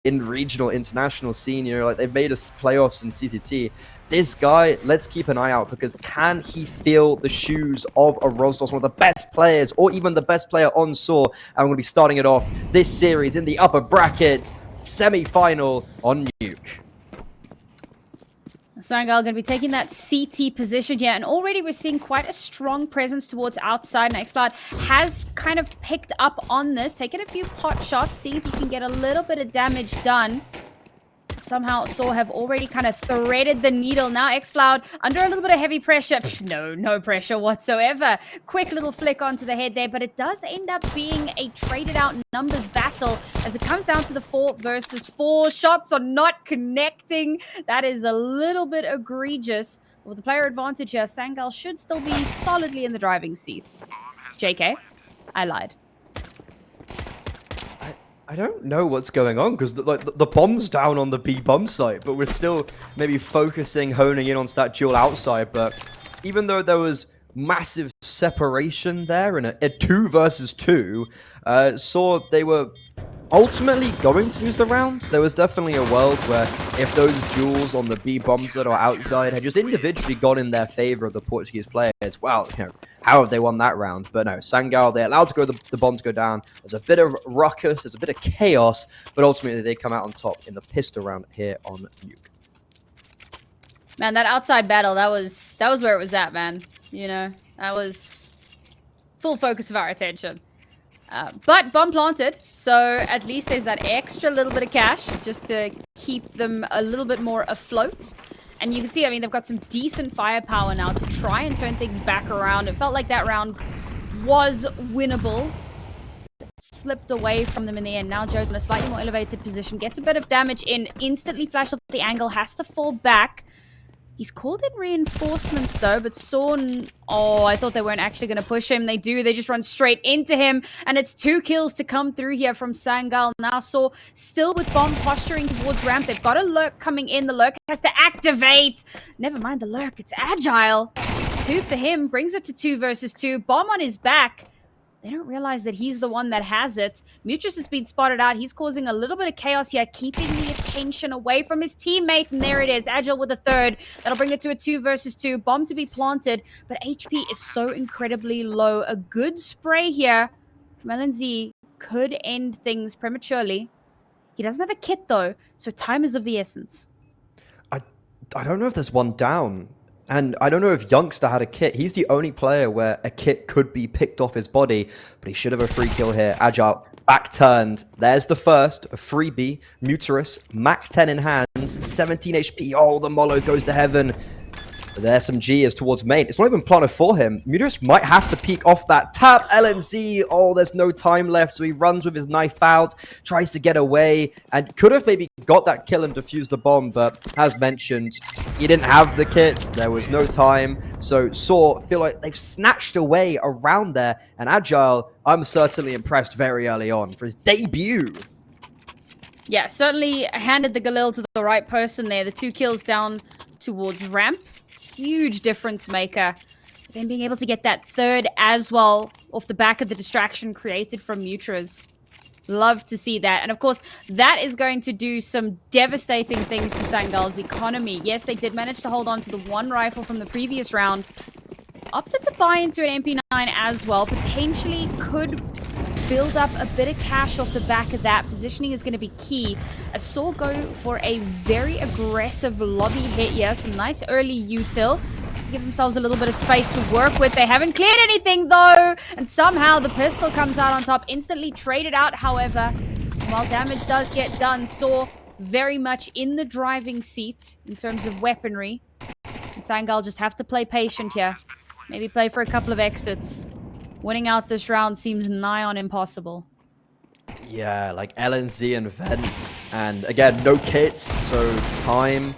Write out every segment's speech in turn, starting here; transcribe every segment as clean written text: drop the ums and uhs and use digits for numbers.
in regional, international scene. You know, like they've made us playoffs in CCT. This guy, let's keep an eye out, because can he feel the shoes of a Rostos, one of the best players, or even the best player on sAw? And we're going to be starting it off this series in the upper bracket, semi-final on Nuke. Sangal going to be taking that CT position here, and already we're seeing quite a strong presence towards outside. Nextcloud has kind of picked up on this, taking a few pot shots, seeing if he can get a little bit of damage done. Somehow sAw have already kind of threaded the needle. Now xCloud under a little bit of heavy pressure. No pressure whatsoever. Quick little flick onto the head there, but it does end up being a traded out numbers battle as it comes down to the 4 versus 4. Shots are not connecting. That is a little bit egregious. With the player advantage here, Sangal should still be solidly in the driving seat. JK, I lied. I don't know what's going on, because the bomb's down on the B bomb site, but we're still maybe focusing, honing in on that duel outside. But even though there was massive separation there in a 2 versus 2, sAw they were ultimately going to lose the round. There was definitely a world where if those duels on the B bombs that are outside had just individually gone in their favor of the Portuguese players, well, you know, how have they won that round? But no, Sangal, they're allowed to go the bombs go down. There's a bit of ruckus, there's a bit of chaos, but ultimately they come out on top in the pistol round here on Nuke. Man, that outside battle, that was where it was at, man. You know, that was full focus of our attention. But bomb planted, so at least there's that extra little bit of cash just to keep them a little bit more afloat. And you can see, I mean, they've got some decent firepower now to try and turn things back around. It felt like that round was winnable. Slipped away from them in the end. Now Joe in a slightly more elevated position, gets a bit of damage in, instantly flashed off the angle, has to fall back. He's called in reinforcements though, but sAw, oh, I thought they weren't actually going to push him. They do. They just run straight into him, and it's 2 kills to come through here from Sangal. Now sAw still with bomb posturing towards ramp. They've got a lurk coming in. The lurk has to activate. Never mind the lurk. It's agile. 2 for him. Brings it to 2 versus 2. Bomb on his back. They don't realize that he's the one that has it. Mutrus has been spotted out. He's causing a little bit of chaos here, keeping the attention away from his teammate. And there it is. Agile with a 3rd. That'll bring it to a 2 versus 2. Bomb to be planted, but HP is so incredibly low. A good spray here from LNZ could end things prematurely. He doesn't have a kit though, so time is of the essence. I don't know if there's one down. And I don't know if Youngster had a kit. He's the only player where a kit could be picked off his body, but he should have a free kill here. Agile, back turned. There's the first, a freebie. Muterus, Mac 10 in hands, 17 HP. Oh, the Molo goes to heaven. The SMG is towards main. It's not even planted for him. Muterus might have to peek off that tap. LNZ, oh, there's no time left, so he runs with his knife out, tries to get away, and could have maybe got that kill and defused the bomb, but as mentioned, he didn't have the kits. There was no time, so sAw feel like they've snatched away around there, and Agile, I'm certainly impressed very early on for his debut. Yeah, certainly handed the Galil to the right person there. The 2 kills down towards ramp. Huge difference maker. Then being able to get that 3rd as well off the back of the distraction created from Mutras. Love to see that. And of course, that is going to do some devastating things to Sangal's economy. Yes, they did manage to hold on to the 1 rifle from the previous round. Opted to buy into an MP9 as well. Potentially could build up a bit of cash off the back of that. Positioning is going to be key. As sAw go for a very aggressive lobby hit here. Some nice early util. Just to give themselves a little bit of space to work with. They haven't cleared anything though. And somehow the pistol comes out on top. Instantly traded out, however. While damage does get done, sAw very much in the driving seat in terms of weaponry. And Sangal just have to play patient here. Maybe play for a couple of exits. Winning out this round seems nigh on impossible. Yeah, like LNZ and Vent, and again, no kits, so time.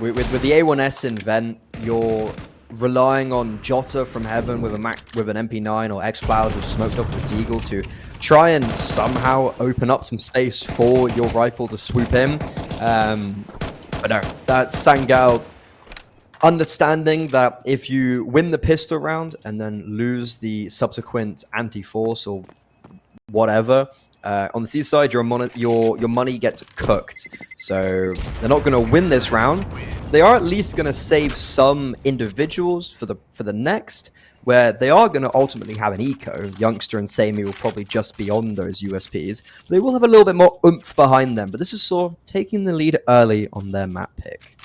With the A1S in Vent, you're relying on Jota from Heaven with an MP9 or xCloud who's smoked up with Deagle to try and somehow open up some space for your rifle to swoop in. But no, that's Sangal understanding that if you win the pistol round and then lose the subsequent anti-force or whatever, On the C side, your money gets cooked. So they're not going to win this round. They are at least going to save some individuals for the next, where they are going to ultimately have an eco. Youngster and Sammy will probably just be on those USPs. They will have a little bit more oomph behind them. But this is sAw taking the lead early on their map pick.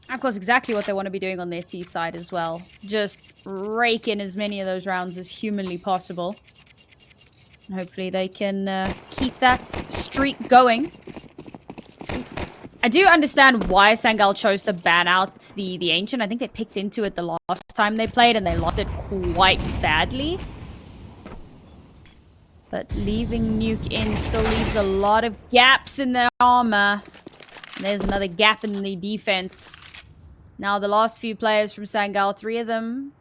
Of course, exactly what they want to be doing on their T side as well. Just rake in as many of those rounds as humanly possible. And hopefully they can keep that streak going. I do understand why Sangal chose to ban out the Ancient. I think they picked into it the last time they played and they lost it quite badly. But leaving Nuke in still leaves a lot of gaps in their armor. And there's another gap in the defense. Now the last few players from Sangal, 3 of them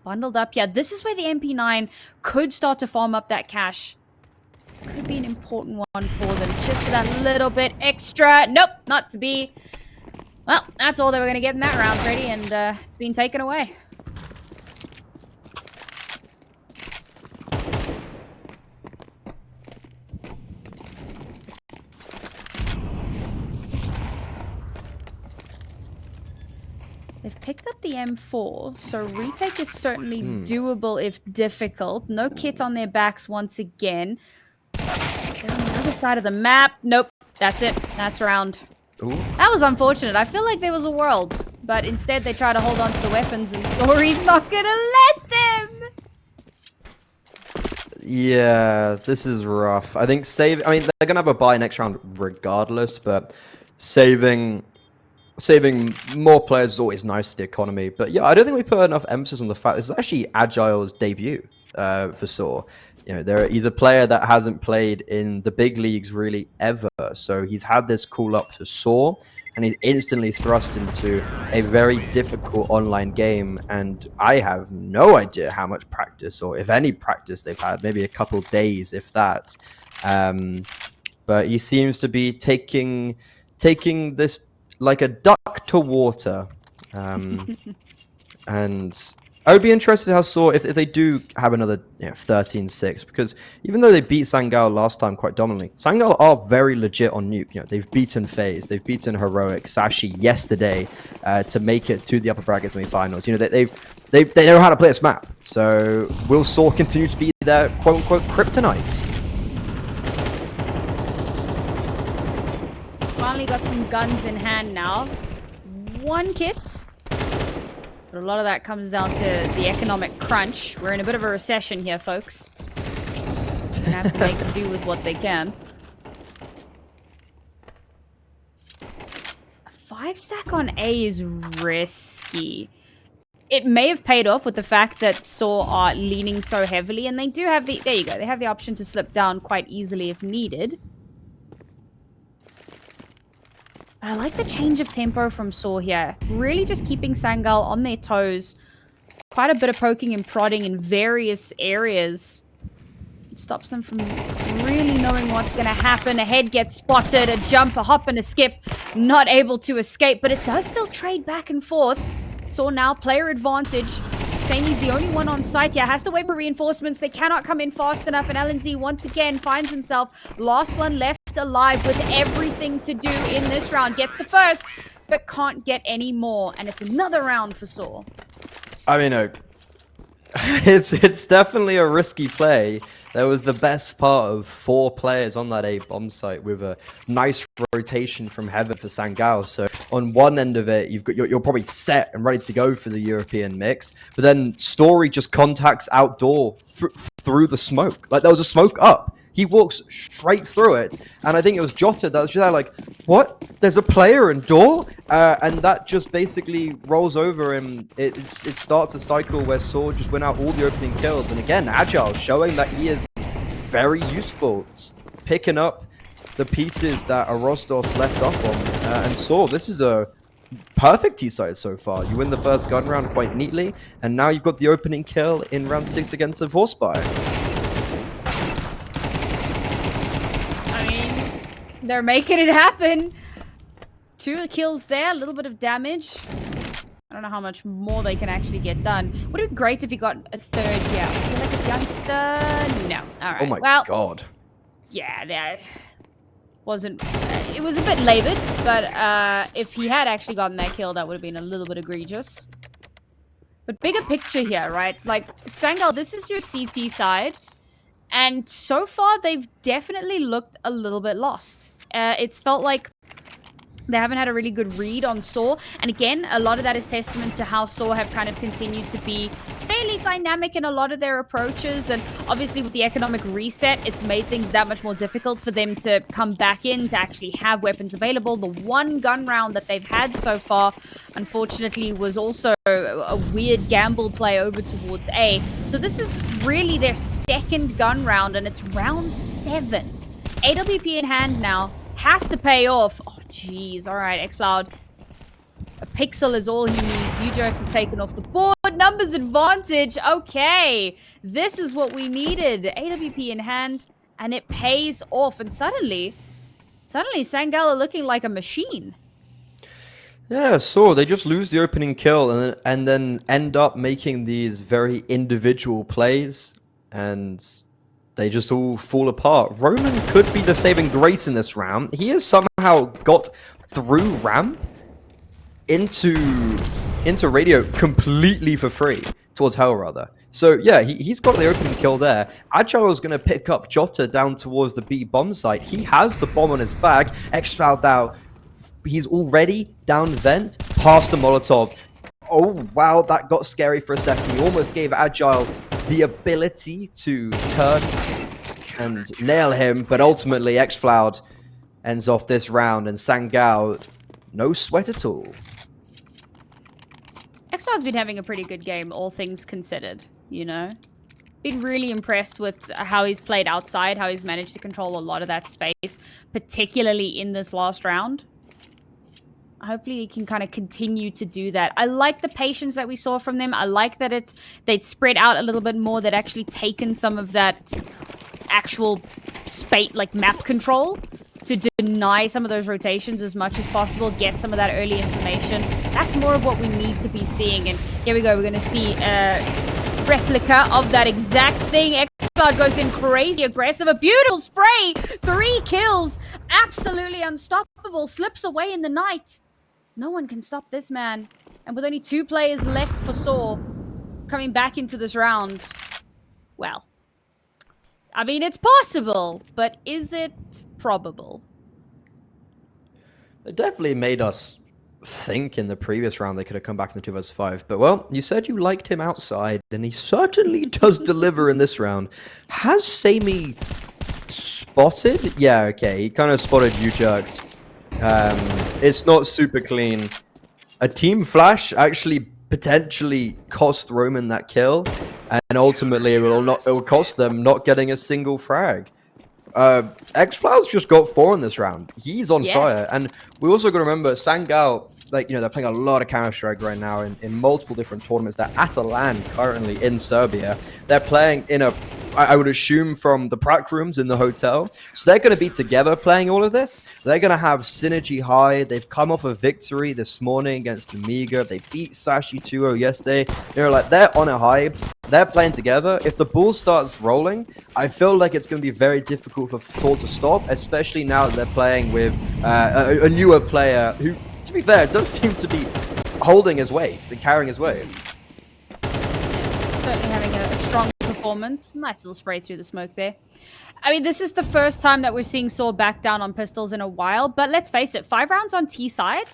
bundled up. Yeah, this is where the MP9 could start to farm up that cash. Could be an important one for them. Just for that little bit extra. Nope, not to be. Well, that's all they were going to get in that round, Freddy, and it's been taken away. They've picked up the M4, so retake is certainly doable if difficult. No kit on their backs once again. They're on the other side of the map. Nope, that's it. That's round. Ooh. That was unfortunate. I feel like there was a world, but instead they try to hold on to the weapons and Story's not gonna let them! Yeah, this is rough. I think I mean, they're gonna have a bye next round regardless, but saving more players is always nice for the economy. But yeah, I don't think we put enough emphasis on the fact this is actually Agile's debut for sAw. You know, he's a player that hasn't played in the big leagues really ever. So he's had this call up to sAw, and he's instantly thrust into a very difficult online game. And I have no idea how much practice, or if any practice they've had, maybe a couple days, if that. But he seems to be taking this like a duck to water. And I would be interested how sAw, if they do have another 13-6, because even though they beat Sangal last time quite dominantly, Sangal are very legit on Nuke. You know, they've beaten FaZe, they've beaten Heroic, Sashi yesterday to make it to the upper bracket semi-finals. You know, they know how to play this map. So will sAw continue to be their quote-unquote kryptonite? Finally got some guns in hand now. 1 kit. But a lot of that comes down to the economic crunch. We're in a bit of a recession here, folks. They have to make do with what they can. A 5-stack on A is risky. It may have paid off with the fact that sAw are leaning so heavily, and they do have the... There you go. They have the option to slip down quite easily if needed. I like the change of tempo from sAw here. Really just keeping Sangal on their toes. Quite a bit of poking and prodding in various areas. It stops them from really knowing what's going to happen. A head gets spotted, a jump, a hop, and a skip. Not able to escape, but it does still trade back and forth. sAw now player advantage. Samy's the only one on site here. Has to wait for reinforcements. They cannot come in fast enough. And LNZ once again finds himself last one left alive with everything to do in this round. Gets the first, but can't get any more. And it's another round for sAw. I mean, it's definitely a risky play. There was the best part of 4 players on that A bomb site with a nice rotation from heaven for Sangal. So on one end of it, you're probably set and ready to go for the European mix. But then Story just contacts outdoor through the smoke. Like there was a smoke up. He walks straight through it, and I think it was Jota that was just like, what? There's a player in door? And that just basically rolls over, and it starts a cycle where sAw just win out all the opening kills. And again, Agile showing that he is very useful, picking up the pieces that Rostos left off on. And sAw, this is a perfect T-side so far. You win the first gun round quite neatly, and now you've got the opening kill in round 6 against the Forspire. They're making it happen. 2 kills there, a little bit of damage. I don't know how much more they can actually get done. Would it be great if he got a third here? I feel like a youngster. No. All right. Oh my well, god. yeah, that wasn't. It was a bit labored, but if he had actually gotten that kill, that would have been a little bit egregious. But bigger picture here, right? Like, Sangal, this is your CT side. And so far, they've definitely looked a little bit lost. It's felt like they haven't had a really good read on sAw. And again, a lot of that is testament to how sAw have kind of continued to be fairly dynamic in a lot of their approaches. And obviously with the economic reset, it's made things that much more difficult for them to come back in, to actually have weapons available. The one gun round that they've had so far, unfortunately, was also a weird gamble play over towards A. So this is really their second gun round, and it's round 7. AWP in hand now. Has to pay off. Oh, jeez. All right, xCloud. A pixel is all he needs. Ujerks is taken off the board. Numbers advantage. Okay. This is what we needed. AWP in hand, and it pays off. And suddenly Sangal are looking like a machine. Yeah, so they just lose the opening kill and then end up making these very individual plays, and they just all fall apart. Roman could be the saving grace in this round. He has somehow got through ramp into radio completely for free, towards hell rather. So yeah, he's got the opening kill there. Agile is going to pick up Jota down towards the B bomb site. He has the bomb on his back. xCloud now, he's already down vent, past the Molotov. Oh wow, that got scary for a second. He almost gave Agile the ability to turn and nail him, but ultimately xCloud ends off this round, and Sangal, no sweat at all. xCloud's been having a pretty good game, all things considered, you know? Been really impressed with how he's played outside, how he's managed to control a lot of that space, particularly in this last round. Hopefully he can kind of continue to do that. I like the patience that we saw from them. I like that they'd spread out a little bit more. They'd actually taken some of that actual space, like map control, to deny some of those rotations as much as possible, get some of that early information. That's more of what we need to be seeing. And here we go. We're going to see a replica of that exact thing. xCloud goes in crazy aggressive. A beautiful spray. 3 kills. Absolutely unstoppable. Slips away in the night. No one can stop this man. And with only 2 players left for sAw coming back into this round, well, I mean, it's possible, but is it probable? It definitely made us think in the previous round they could have come back in the 2 vs 5. But, well, you said you liked him outside, and he certainly does deliver in this round. Has sAmy spotted? Yeah, okay. He kind of spotted Ujerks. It's not super clean. A team flash actually potentially cost Roman that kill, and ultimately it will cost them not getting a single frag. xCloud's just got 4 in this round. He's on fire, and we also got to remember Sangal. Like, you know, they're playing a lot of Counter-Strike right now in multiple different tournaments. They're at a LAN currently in Serbia. They're playing in a, I would assume, from the prac rooms in the hotel. So they're going to be together playing all of this. They're going to have synergy high. They've come off a victory this morning against Amiga. They beat Sashi 2-0 yesterday. They're on a high. They're playing together. If the ball starts rolling, I feel like it's going to be very difficult for sAw to stop, especially now that they're playing with a newer player who, to be fair, does seem to be holding his weight and carrying his weight. Certainly having a strong performance. Nice little spray through the smoke there. I mean, this is the first time that we're seeing sAw back down on pistols in a while, but let's face it, 5 rounds on T side,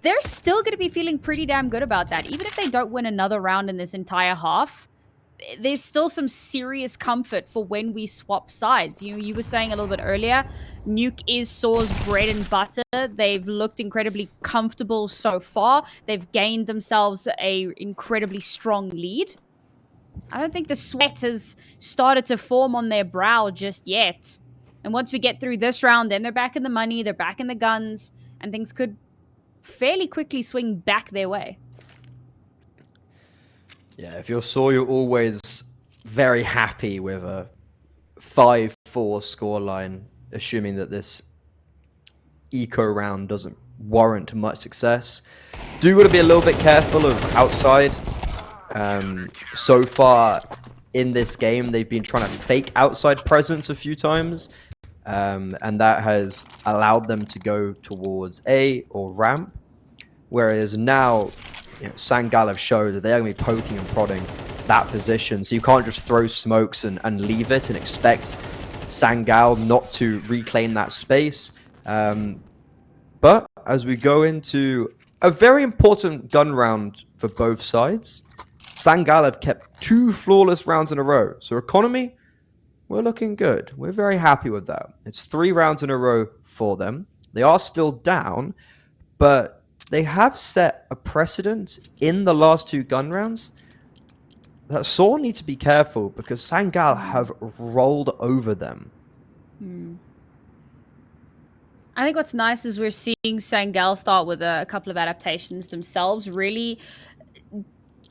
they're still going to be feeling pretty damn good about that. Even if they don't win another round in this entire half, there's still some serious comfort for when we swap sides. You were saying a little bit earlier, Nuke is sAw's bread and butter. They've looked incredibly comfortable so far. They've gained themselves a incredibly strong lead. I don't think the sweat has started to form on their brow just yet. And once we get through this round, then they're back in the money, they're back in the guns, and things could fairly quickly swing back their way. Yeah, if you're sAw, you're always very happy with a 5-4 scoreline, assuming that this eco round doesn't warrant much success. Do want to be a little bit careful of outside. So far in this game, they've been trying to fake outside presence a few times, and that has allowed them to go towards A or ramp. Whereas now, Sangal have showed that they're going to be poking and prodding that position, so you can't just throw smokes and leave it and expect Sangal not to reclaim that space. But as we go into a very important gun round for both sides, Sangal have kept 2 flawless rounds in a row. So economy, we're looking good. We're very happy with that. It's 3 rounds in a row for them. They are still down, but they have set a precedent in the last 2 gun rounds that sAw need to be careful, because Sangal have rolled over them. I think what's nice is we're seeing Sangal start with a couple of adaptations themselves, really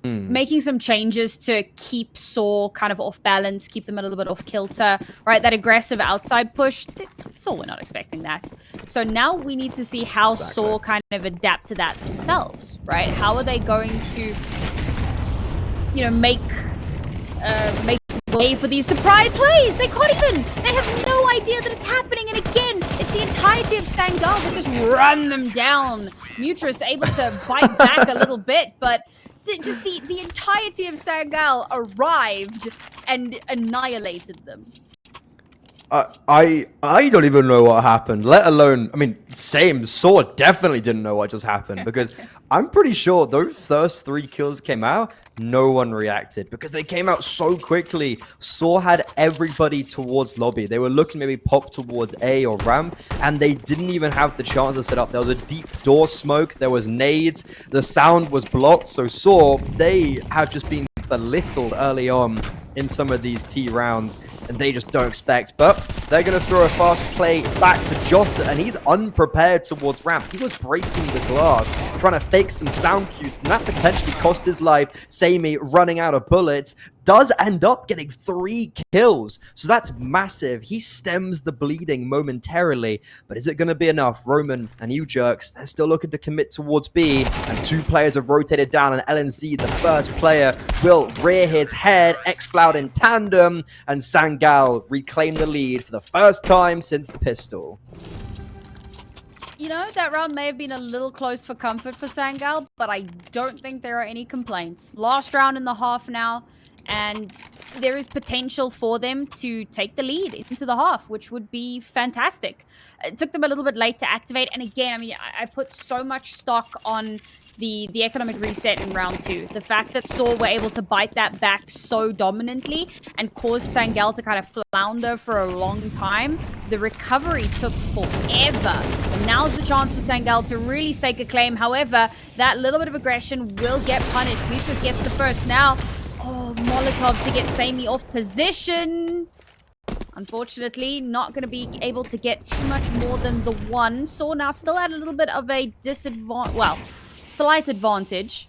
making some changes to keep sAw kind of off balance, keep them a little bit off kilter, right? That aggressive outside push, sAw were not expecting that. So now we need to see how sAw kind of adapt to that themselves, right? How are they going to, make way for these surprise plays? They have no idea that it's happening. And again, it's the entirety of Sangal that just run them down. Mutrus able to bite back a little bit, but just the entirety of Sangal arrived and annihilated them. I don't even know what happened, let alone, same, sAw definitely didn't know what just happened, because I'm pretty sure those first 3 kills came out, no one reacted, because they came out so quickly. sAw had everybody towards lobby. They were looking maybe pop towards A or ramp, and they didn't even have the chance to set up. There was a deep door smoke, there was nades, the sound was blocked, so sAw, they have just been belittled early on in some of these T rounds, and they just don't expect. But they're going to throw a fast play back to Jota, and he's unprepared towards ramp. He was breaking the glass, trying to fake some sound cues, and that potentially cost his life. sAmy running out of bullets does end up getting 3 kills, so that's massive. He stems the bleeding momentarily, but is it going to be enough? Roman and UJerks, they're still looking to commit towards B, and 2 players have rotated down, and LNZ, the first player, will rear his head. Xfloud in tandem, and Sangal reclaim the lead for the first time since the pistol. That round may have been a little close for comfort for Sangal, but I don't think there are any complaints. Last round in the half now, and there is potential for them to take the lead into the half, which would be fantastic. It took them a little bit late to activate, and again, I put so much stock on the economic reset in round 2. The fact that sAw were able to bite that back so dominantly and caused Sangal to kind of flounder for a long time. The recovery took forever. And now's the chance for Sangal to really stake a claim. However, that little bit of aggression will get punished. Mutrus gets the first now. Oh, Molotovs to get sAmy off position. Unfortunately, not going to be able to get too much more than the 1. sAw now still at a little bit of a slight advantage.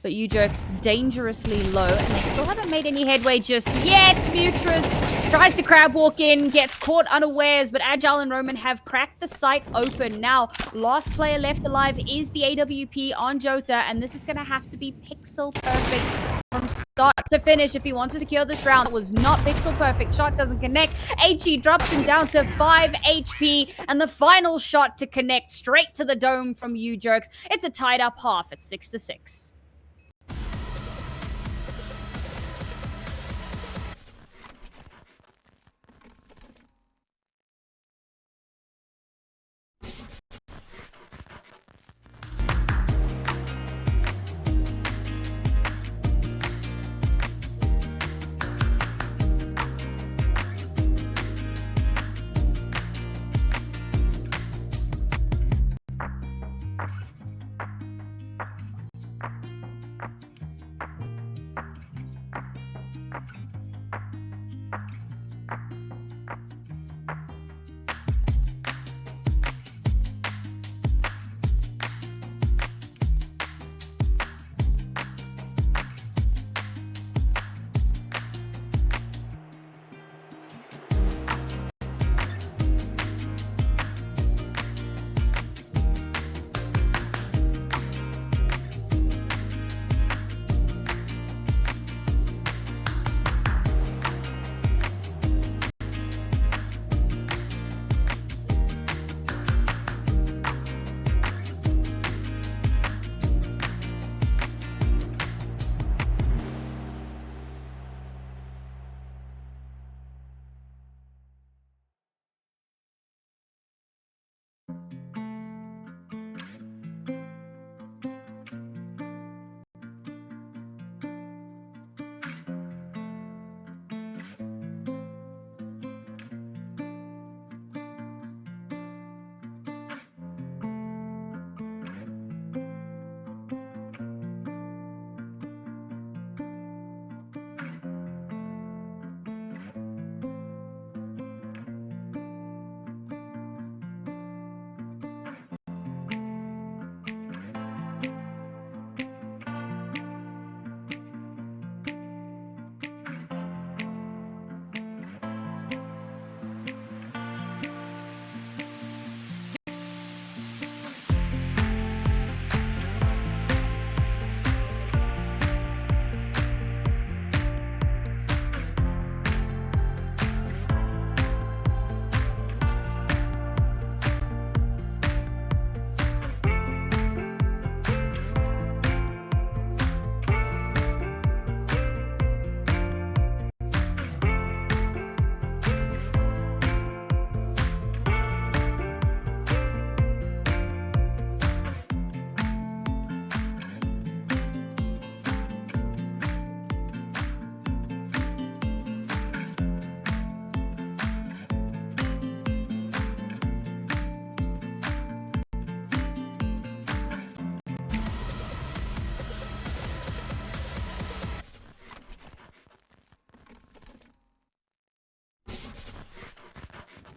But UJerks dangerously low, and they still haven't made any headway just yet. Mutrus tries to crab walk in, gets caught unawares, but Agile and Roman have cracked the site open. Now, last player left alive is the AWP on Jota, and this is going to have to be pixel perfect from start to finish if he wants to secure this round. It was not pixel perfect. Shot doesn't connect. HE drops him down to 5 HP, and the final shot to connect straight to the dome from UJerks. It's a tied up half at 6-6.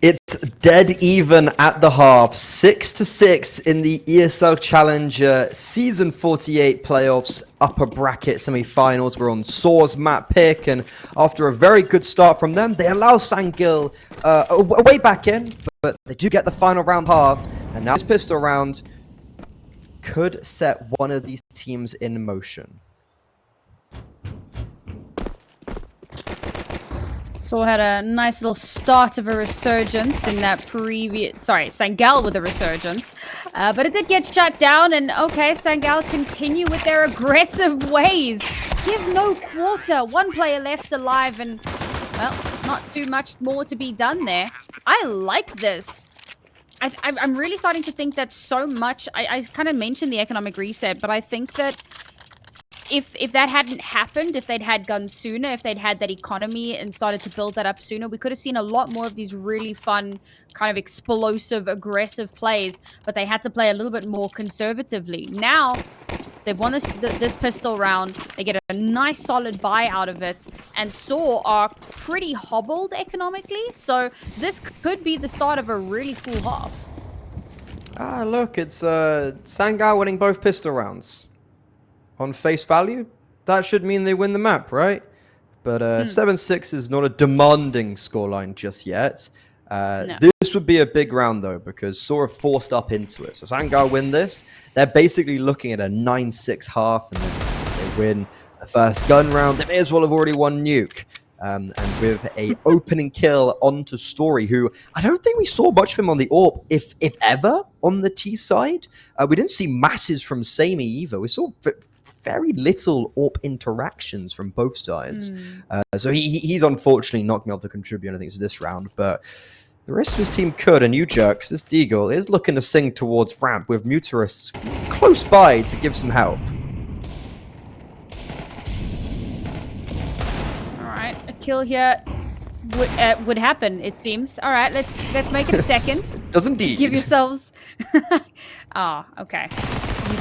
It's dead even at the half, 6-6 in the ESL Challenger Season 48 playoffs upper bracket semi-finals. We're on sAw's map pick, and after a very good start from them, they allow Sangal way back in, but they do get the final round half, and now this pistol round could set one of these teams in motion. sAw had a nice little start of a resurgence in that previous... Sorry, Sangal with a resurgence. But it did get shut down, and okay, Sangal continue with their aggressive ways. Give no quarter. One player left alive, and, well, not too much more to be done there. I like this. I'm really starting to think that so much... I kind of mentioned the economic reset, but I think that if that hadn't happened, if they'd had guns sooner, if they'd had that economy and started to build that up sooner, we could have seen a lot more of these really fun, kind of explosive, aggressive plays, but they had to play a little bit more conservatively. Now, they've won this pistol round, they get a nice solid buy out of it, and sAw are pretty hobbled economically, so this could be the start of a really cool half. Ah, look, it's Sangal winning both pistol rounds. On face value, that should mean they win the map, right? But 7-6 is not a demanding scoreline just yet. No. This would be a big round, though, because sAw are forced up into it. So Sangal win this, they're basically looking at a 9-6 half, and then they win the first gun round. They may as well have already won Nuke. And with a opening kill onto Story, who I don't think we saw much of him on the AWP, if ever, on the T side. We didn't see masses from same either. We saw very little AWP interactions from both sides. So he's unfortunately not going to be able to contribute anything to this round, but the rest of his team could, and Jerks, this Deagle, is looking to sing towards ramp with Muterus close by to give some help. Alright, a kill here would happen, it seems. Alright, let's make it a second. Does indeed. Give yourselves... Ah, okay.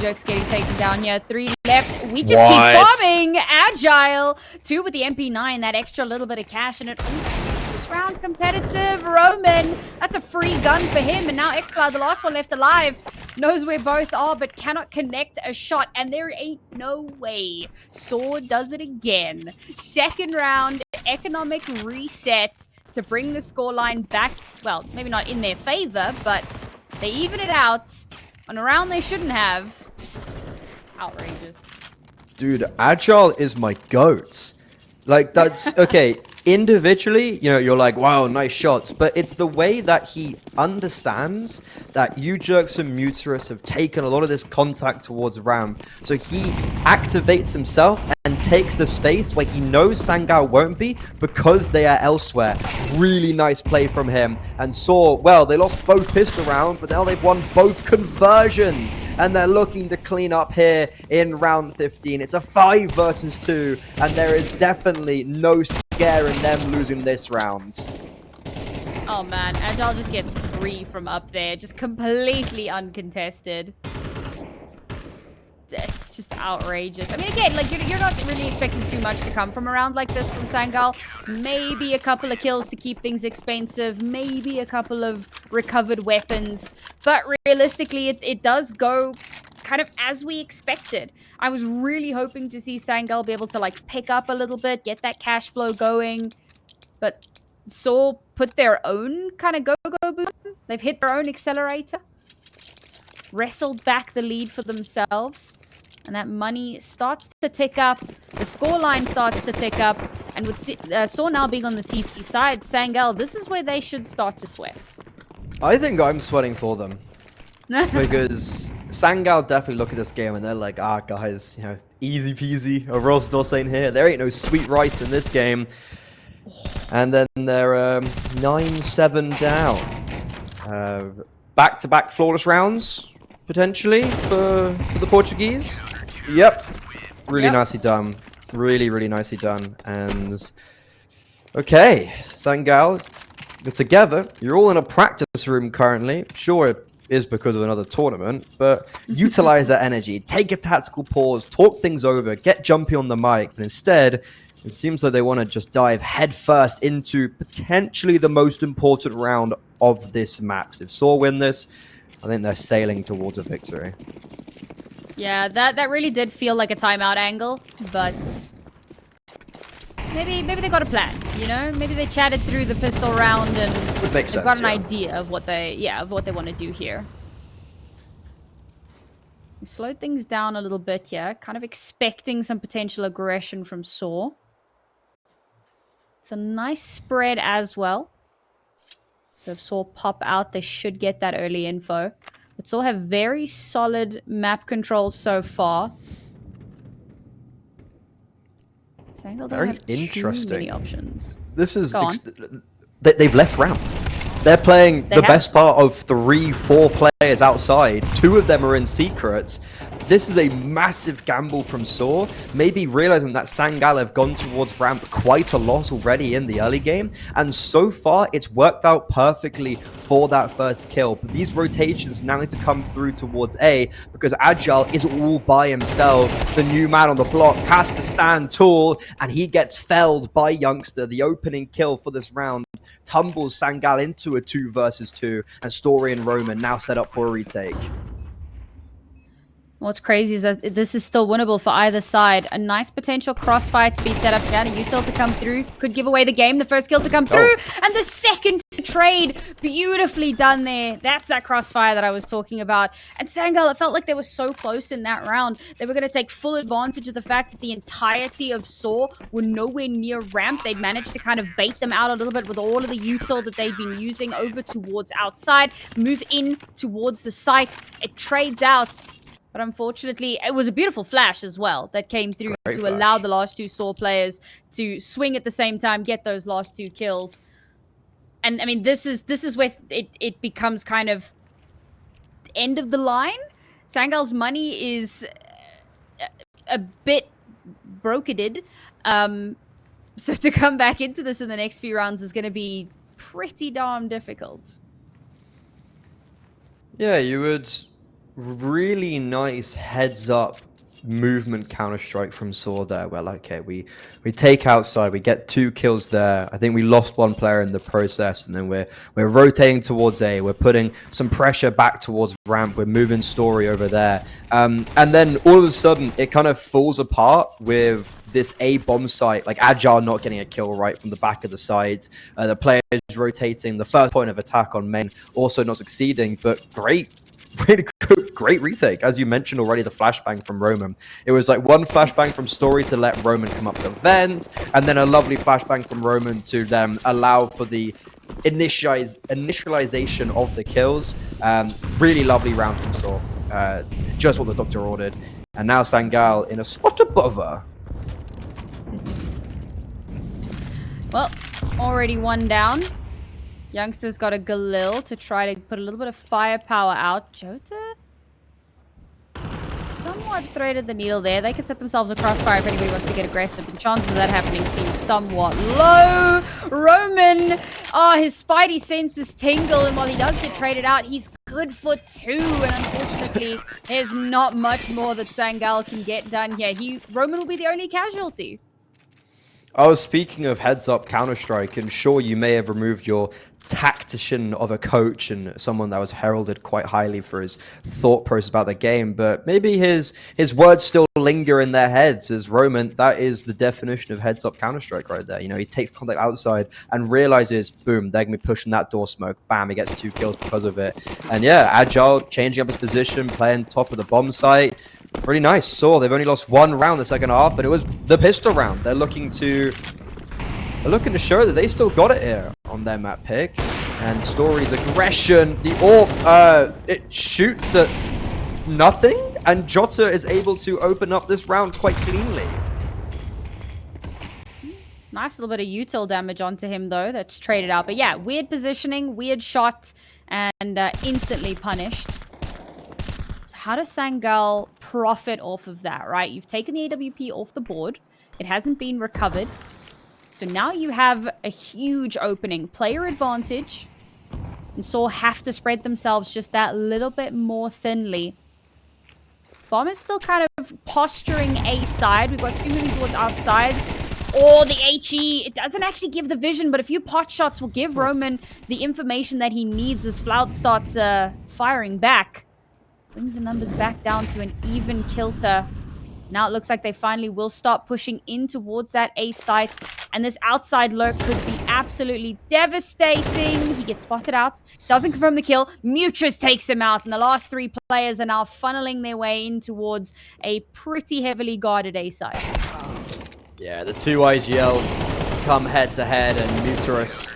Jerks getting taken down here. 3 left. We just keep bombing. Agile. 2 with the MP9. That extra little bit of cash. And it makes this round competitive. Roman. That's a free gun for him. And now xCloud, the last one left alive, knows where both are, but cannot connect a shot. And there ain't no way. sAw does it again. Second round. Economic reset to bring the scoreline back. Well, maybe not in their favor, but they even it out. On a round they shouldn't have. Outrageous. Dude, Agile is my goat. Like, that's... Okay, individually, you know, you're like, wow, nice shots. But it's the way that he understands that Jerks and Muterus have taken a lot of this contact towards ramp. So he activates himself and takes the space where he knows Sangal won't be because they are elsewhere. Really nice play from him. And sAw, well, they lost both pistol rounds, but now they've won both conversions. And they're looking to clean up here in round 15. It's a 5 versus 2, and there is definitely no scare in them losing this round. Oh man, Agile just gets 3 from up there, just completely uncontested. It's just outrageous. I mean, again, like you're not really expecting too much to come from a round like this from Sangal. Maybe a couple of kills to keep things expensive, maybe a couple of recovered weapons, but realistically, it does go kind of as we expected. I was really hoping to see Sangal be able to like pick up a little bit, get that cash flow going, but sAw put their own kind of go-go boom. They've hit their own accelerator, wrestled back the lead for themselves, and that money starts to tick up. The scoreline starts to tick up, and with sAw now being on the CT side, Sangal, this is where they should start to sweat. I think I'm sweating for them. Because Sangal definitely look at this game and they're like, ah, guys, you know, easy peasy. A Rosdor saying here, there ain't no sweet rice in this game. And then they're 9-7 down. Back-to-back flawless rounds, potentially, for the Portuguese. Yep. Really nicely done. Really, really nicely done. And, okay, Sangal, you're together. You're all in a practice room currently. Sure, it is because of another tournament, but utilize that energy. Take a tactical pause, talk things over, get jumpy on the mic, but instead, It seems like they want to just dive headfirst into potentially the most important round of this map. If sAw win this, I think they're sailing towards a victory. Yeah, that really did feel like a timeout angle, but maybe they got a plan, you know? Maybe they chatted through the pistol round and they've got an idea of what they want to do here. We slowed things down a little bit here, kind of expecting some potential aggression from sAw. It's a nice spread as well. So if sAw pop out, they should get that early info. But sAw have very solid map controls so far. Sangal don't have too many options. This is... They've left ramp. They're playing the best part of 3-4 players outside. 2 of them are in secrets. This is a massive gamble from sAw, maybe realizing that Sangal have gone towards ramp quite a lot already in the early game, and so far it's worked out perfectly for that first kill. But these rotations now need to come through towards A, because Agile is all by himself. The new man on the block has to stand tall, and he gets felled by Youngster. The opening kill for this round tumbles Sangal into a 2 versus 2, and Story and Roman now set up for a retake. What's crazy is that this is still winnable for either side. A nice potential crossfire to be set up down. A util to come through. Could give away the game. The first kill to come through. And the second to trade. Beautifully done there. That's that crossfire that I was talking about. And Sangal, it felt like they were so close in that round. They were going to take full advantage of the fact that the entirety of sAw were nowhere near ramp. They'd managed to kind of bait them out a little bit with all of the util that they've been using over towards outside. Move in towards the site. It trades out. But unfortunately, it was a beautiful flash as well that came through to allow the last 2 sAw players to swing at the same time, get those last 2 kills. And I mean, this is where it becomes kind of end of the line. Sangal's money is a bit broketed. So to come back into this in the next few rounds is going to be pretty darn difficult. Yeah, you would... Really nice heads-up movement counter-strike from sAw there. Well, okay, we take outside, we get 2 kills there. I think we lost 1 player in the process, and then we're rotating towards A. We're putting some pressure back towards ramp. We're moving Story over there. And then all of a sudden, it kind of falls apart with this A bomb site, like Agile not getting a kill right from the back of the sides. The players rotating, the first point of attack on main also not succeeding, but really great retake. As you mentioned already, the flashbang from Roman. It was like 1 flashbang from Story to let Roman come up the vent, and then a lovely flashbang from Roman to then allow for the initialization of the kills. Really lovely round from sAw. Just what the doctor ordered. And now Sangal in a spot above her. Well, already 1 down. Youngster's got a Galil to try to put a little bit of firepower out. Jota somewhat threaded the needle there. They could set themselves a crossfire if anybody wants to get aggressive, but the chances of that happening seem somewhat low. Roman, his spidey senses tingle, and while he does get traded out, he's good for 2, and unfortunately, there's not much more that Sangal can get done here. Roman will be the only casualty. Oh, speaking of heads-up Counter-Strike, and sure, you may have removed your tactician of a coach and someone that was heralded quite highly for his thought process about the game, but maybe his words still linger in their heads. As Roman, that is the definition of heads-up Counter-Strike right there. You know, he takes contact outside and realizes, boom, they're going to be pushing that door smoke. Bam, he gets 2 kills because of it. And yeah, Agile, changing up his position, playing top of the bomb site. Pretty nice. sAw, they've only lost 1 round the second half, and it was the pistol round. They're looking to show that they still got it here on their map pick. And Story's aggression, the AWP, it shoots at nothing, and Jota is able to open up this round quite cleanly. Nice little bit of util damage onto him, though. That's traded out. But yeah, weird positioning, weird shot, and instantly punished. How does Sangal profit off of that, right? You've taken the AWP off the board. It hasn't been recovered. So now you have a huge opening. Player advantage. And sAw have to spread themselves just that little bit more thinly. Bomb is still kind of posturing A side. We've got 2 moving towards outside. Or the HE, it doesn't actually give the vision, but a few pot shots will give Roman the information that he needs as Flout starts firing back. Brings the numbers back down to an even kilter. Now it looks like they finally will start pushing in towards that A site. And this outside lurk could be absolutely devastating. He gets spotted out. Doesn't confirm the kill. Mutrus takes him out. And the last three players are now funneling their way in towards a pretty heavily guarded A site. Yeah, the two IGLs come head to head, and Mutrus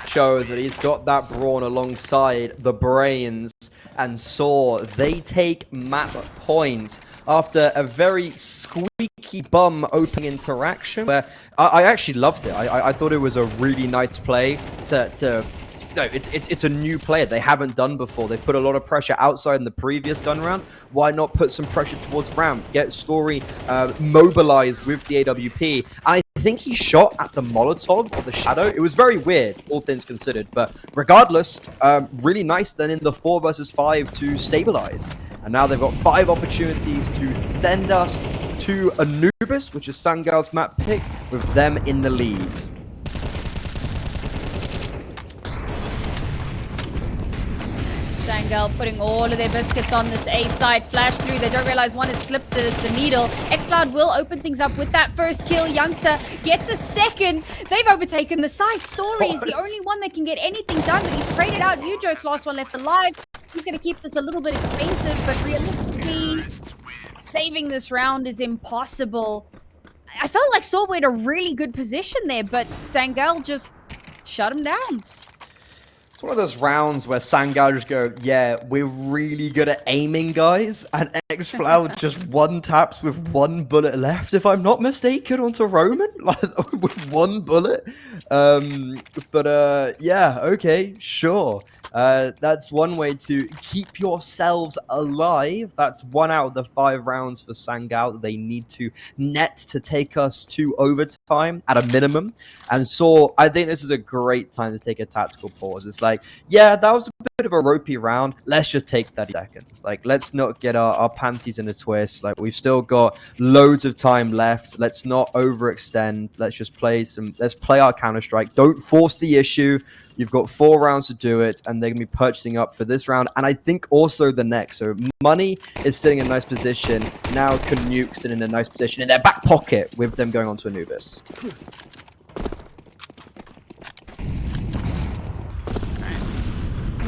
shows that he's got that brawn alongside the brains, and sAw, they take map point after a very squeaky bum opening interaction where I actually loved it. I thought it was a really nice play to no, it's a new player they haven't done before. They put a lot of pressure outside in the previous gun round. Why not put some pressure towards ramp? Get Story mobilized with the AWP. And I think he shot at the Molotov or the Shadow. It was very weird, all things considered. But regardless, really nice then in the 4 versus 5 to stabilize. And now they've got 5 opportunities to send us to Anubis, which is Sangal's map pick, with them in the lead. Sangal putting all of their biscuits on this A side. Flash through. They don't realize one has slipped the needle. xCloud will open things up with that first kill. Youngster gets a second. They've overtaken the site. Story is the only one that can get anything done, but he's traded out. Nujoke's last one left alive. He's going to keep this a little bit expensive, but realistically, saving this round is impossible. I felt like sAw were in a really good position there, but Sangal just shut him down. It's one of those rounds where Sangal just go, yeah, we're really good at aiming, guys. And xFloud just one taps with 1 bullet left, if I'm not mistaken, onto Roman. Like, with 1 bullet. Yeah, okay, sure. That's one way to keep yourselves alive. That's 1 out of the 5 rounds for Sangal that they need to net to take us to overtime at a minimum. And so I think this is a great time to take a tactical pause. It's like, yeah, that was a bit of a ropey round. Let's just take 30 seconds. Like, let's not get our panties in a twist. Like, we've still got loads of time left. Let's not overextend. Let's just let's play our Counter-Strike. Don't force the issue. You've got 4 rounds to do it, and they're going to be purchasing up for this round, and I think also the next. So Money is sitting in a nice position. Now Nuke sitting in a nice position in their back pocket with them going on to Anubis.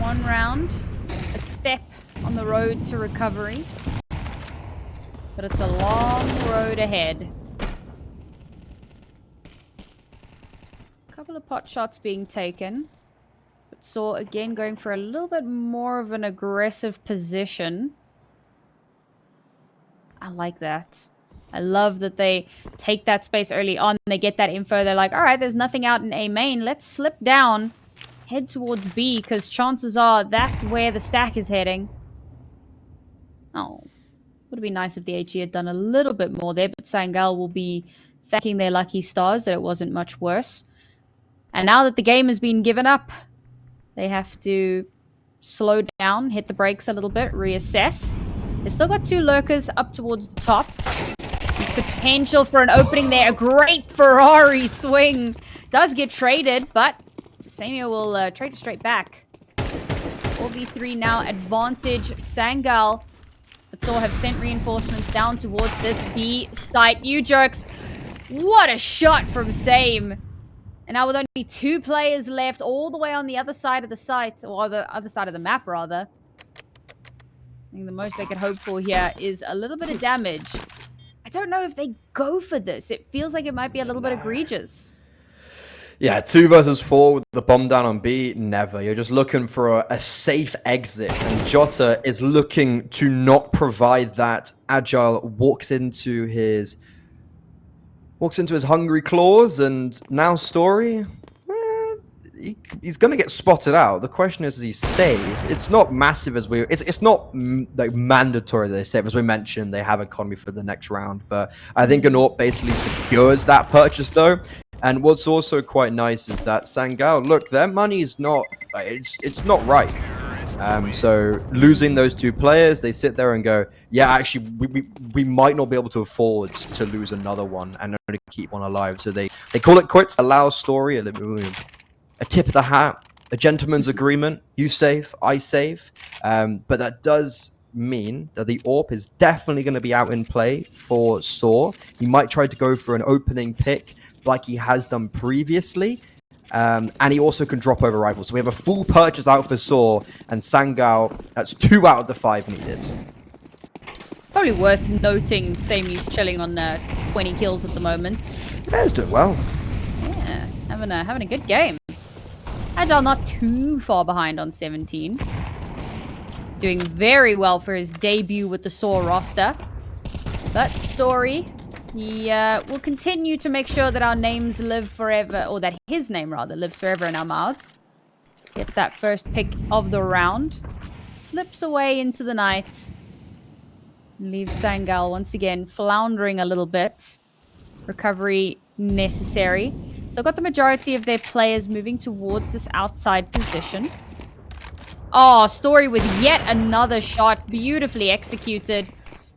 One round, a step on the road to recovery, but it's a long road ahead. A couple of pot shots being taken, but sAw again going for a little bit more of an aggressive position. I like that. I love that they take that space early on. They get that info. They're like, all right, there's nothing out in A main. Let's slip down. Head towards B, because chances are that's where the stack is heading. Oh, would have been nice if the HE had done a little bit more there, but Sangal will be thanking their lucky stars that it wasn't much worse. And now that the game has been given up, they have to slow down, hit the brakes a little bit, reassess. They've still got 2 lurkers up towards the top. Potential for an opening there. A great Ferrari swing. Does get traded, but sAw will trade it straight back. 4v3 now, advantage Sangal. But sAw have sent reinforcements down towards this B site. You jerks. What a shot from sAme. And now with only 2 players left all the way on the other side of the site, or the other side of the map rather. I think the most they could hope for here is a little bit of damage. I don't know if they go for this. It feels like it might be a little bit egregious. Yeah, 2 versus 4 with the bomb down on B, never. You're just looking for a safe exit, and Jota is looking to not provide that. Agile walks into his hungry claws, and now Story, he's going to get spotted out. The question is he safe? It's not massive as it's not like mandatory that they save. As we mentioned, they have economy for the next round, but I think Anort basically secures that purchase though. And what's also quite nice is that Sangal, look, their money is not, it's not right. So losing those two players, they sit there and go, yeah, actually, we might not be able to afford to lose another one and only keep one alive. So they call it quits. Allow story, a tip of the hat, a gentleman's agreement. You save, I save. But that does mean that the AWP is definitely going to be out in play for sAw. He might try to go for an opening pick like he has done previously. And he also can drop over rifles. So we have a full purchase out for sAw and Sangal. That's 2 out of the 5 needed. Probably worth noting, Samy's chilling on 20 kills at the moment. Yeah, he's doing well. Yeah, having a good game. Agile not too far behind on 17. Doing very well for his debut with the sAw roster. But Story, he will continue to make sure that our names live forever, or that his name rather lives forever in our mouths. Gets that first pick of the round. Slips away into the night. Leaves Sangal once again floundering a little bit. Recovery necessary. Still got the majority of their players moving towards this outside position. Oh, Story with yet another shot. Beautifully executed.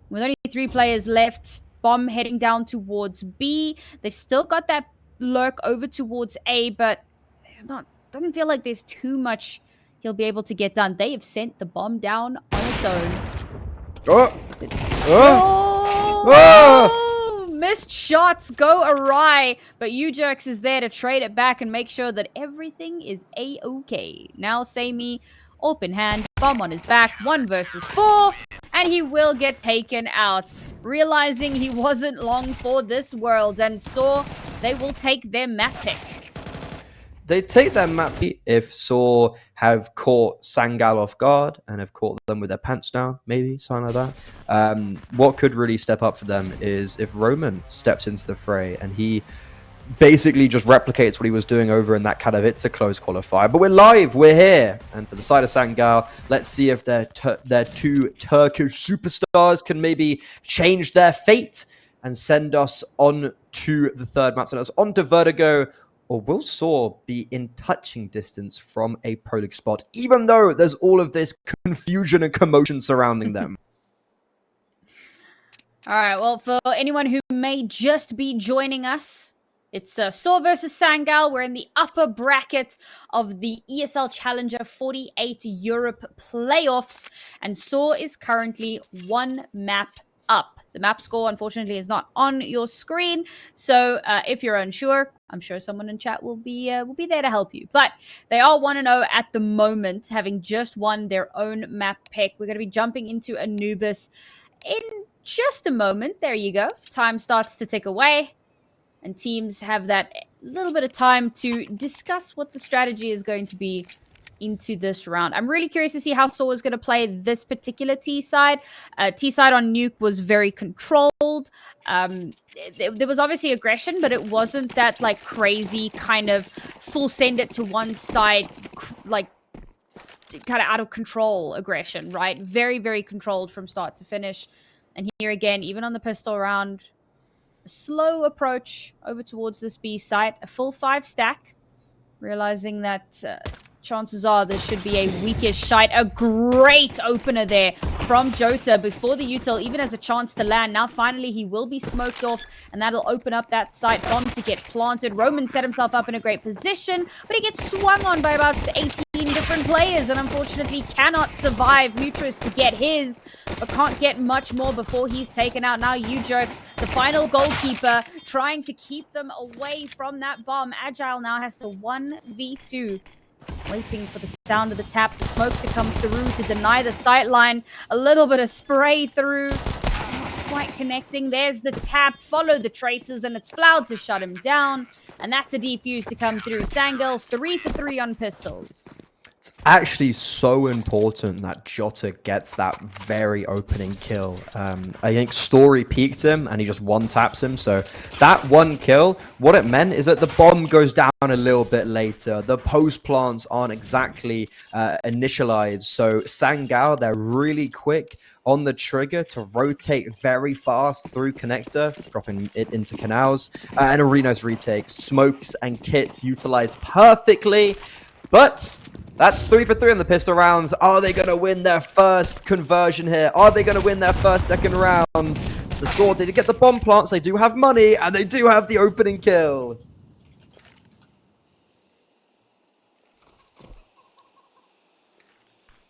With only 3 players left. Bomb heading down towards B. They've still got that lurk over towards A, but doesn't feel like there's too much he'll be able to get done. They have sent the bomb down on its own. Oh! Missed shots go awry, but U-Jerks is there to trade it back and make sure that everything is A-okay. Now Sammy, open hand, bomb on his back, 1 versus 4, and he will get taken out. Realizing he wasn't long for this world, and sAw, they will take their map pick. They take their map if sAw have caught Sangal off guard and have caught them with their pants down, maybe, something like that. What could really step up for them is if Roman steps into the fray and he basically just replicates what he was doing over in that Katowice close qualifier. But we're live, we're here. And for the side of Sangal, let's see if their 2 Turkish superstars can maybe change their fate and send us on to the third map. Send us on to Vertigo. Or will sAw be in touching distance from a Pro League spot, even though there's all of this confusion and commotion surrounding them? All right, well, for anyone who may just be joining us, it's sAw versus Sangal. We're in the upper bracket of the ESL Challenger 48 Europe playoffs, and sAw is currently 1 map up. The map score, unfortunately, is not on your screen, so if you're unsure, I'm sure someone in chat will be there to help you. But they are 1-0 at the moment, having just won their own map pick. We're going to be jumping into Anubis in just a moment. There you go. Time starts to tick away, and teams have that little bit of time to discuss what the strategy is going to be into this round. I'm really curious to see how sAw is going to play this particular T side. T side on Nuke was very controlled. There was obviously aggression, but it wasn't that like crazy kind of full send it to one side, like kind of out of control aggression, right? Very, very controlled from start to finish. And here again, even on the pistol round, a slow approach over towards this B site, a full 5 stack, realizing that chances are this should be a weakish shite. A great opener there from Jota before the util even has a chance to land. Now finally he will be smoked off, and that'll open up that site. Bomb to get planted. Roman set himself up in a great position, but he gets swung on by about 18 different players and unfortunately cannot survive. Mutrus to get his, but can't get much more before he's taken out. Now U-Jerks, the final goalkeeper, trying to keep them away from that bomb. Agile now has to 1v2. Waiting for the sound of the tap, the smoke to come through to deny the sight line. A little bit of spray through. Not quite connecting. There's the tap. Follow the traces, and it's Floud to shut him down. And that's a defuse to come through. Sangal 3 for 3 on pistols. It's actually so important that Jota gets that very opening kill. I think Story peeked him and he just one-taps him. So that one kill, what it meant is that the bomb goes down a little bit later. The post plants aren't exactly initialized. So Sangal, they're really quick on the trigger to rotate very fast through connector, dropping it into canals. And a really nice retake. Smokes and kits utilized perfectly. But that's 3 for 3 on the pistol rounds. Are they going to win their first conversion here? Are they going to win their first second round? The sAw did get the bomb plants. They do have money, and they do have the opening kill.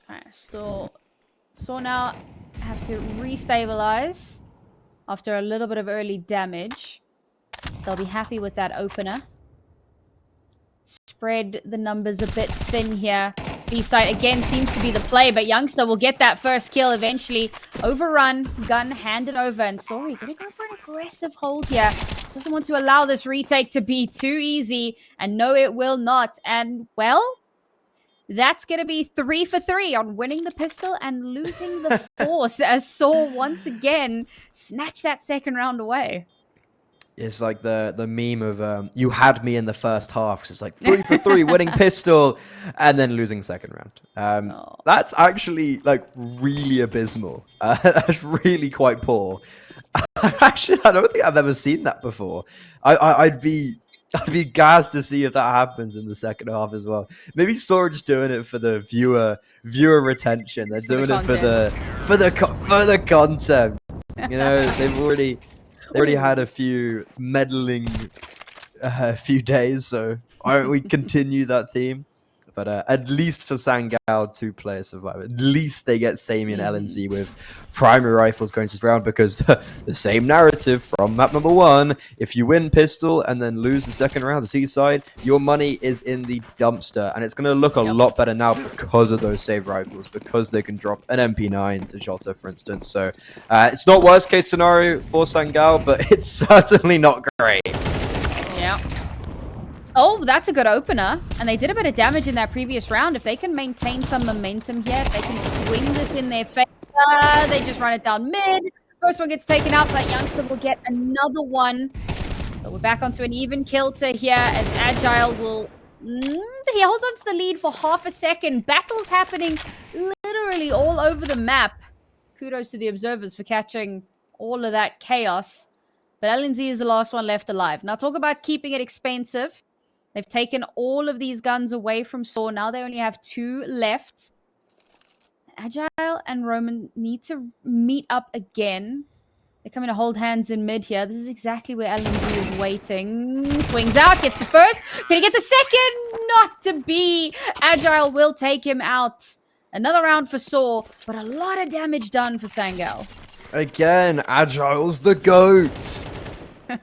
Alright, sAw now have to restabilize after a little bit of early damage. They'll be happy with that opener. Spread the numbers a bit thin here. B-side again seems to be the play, but Youngster will get that first kill eventually. Overrun, gun handed over, and Sorry gonna go for an aggressive hold here. Doesn't want to allow this retake to be too easy, and no, it will not. And well, that's gonna be 3 for 3 on winning the pistol and losing the force as sAw once again snatch that second round away. It's like the meme of you had me in the first half. It's like 3 for 3 winning pistol and then losing second round. That's actually like really abysmal. That's really quite poor. Actually, I don't think I've ever seen that before. I'd be gassed to see if that happens in the second half as well. Maybe sAw are just doing it for the viewer retention. They're doing it for the content. You know, they've already had a few meddling few days, so why don't we continue that theme? But at least for Sangal, 2-player survivor. At least they get sAmy and LNZ with primary rifles going to this round, because the same narrative from map number 1, if you win pistol and then lose the second round, the C-side, your money is in the dumpster. And it's going to look a lot better now because of those save rifles, because they can drop an MP9 to Jota, for instance. So it's not worst case scenario for Sangal, but it's certainly not great. Yeah. Oh, that's a good opener. And they did a bit of damage in that previous round. If they can maintain some momentum here, if they can swing this in their favor, they just run it down mid. First one gets taken out, but Youngster will get another one. So we're back onto an even kilter here as Agile will... he holds on to the lead for half a second. Battles happening literally all over the map. Kudos to the observers for catching all of that chaos. But LNZ is the last one left alive. Now talk about keeping it expensive. They've taken all of these guns away from sAw. Now they only have 2 left. Agile and Roman need to meet up again. They're coming to hold hands in mid here. This is exactly where LNZ is waiting. Swings out, gets the first. Can he get the second? Not to be. Agile will take him out. Another round for sAw, but a lot of damage done for Sangal. Again, Agile's the GOAT.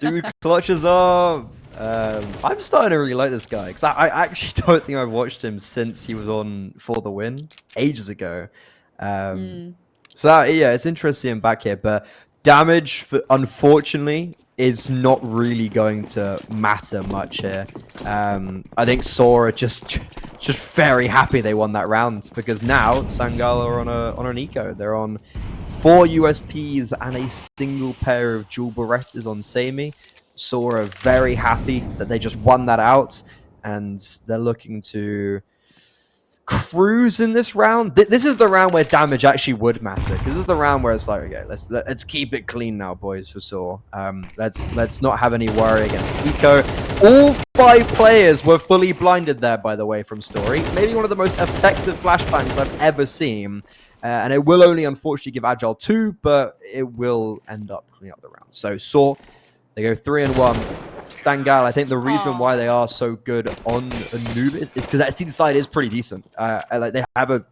Dude clutches up. I'm starting to really like this guy, because I actually don't think I've watched him since he was on For the Win ages ago. So yeah, it's interesting him back here, but damage, unfortunately, is not really going to matter much here. I think sAw are just very happy they won that round, because now Sangal are on an eco. They're on 4 USPs and a single pair of dual Berettas on sAmy. sAw are very happy that they just won that out, and they're looking to cruise in this round. This is the round where damage actually would matter, because this is the round where it's like, okay, let's keep it clean now, boys, for sAw. Let's not have any worry against eco. All 5 players were fully blinded there, by the way, from Story. Maybe one of the most effective flashbangs I've ever seen. And it will only, unfortunately, give Agile 2, but it will end up cleaning up the round. So sAw, they go 3-1. Sangal, I think the reason why they are so good on Anubis is because that team side is pretty decent. Like they have a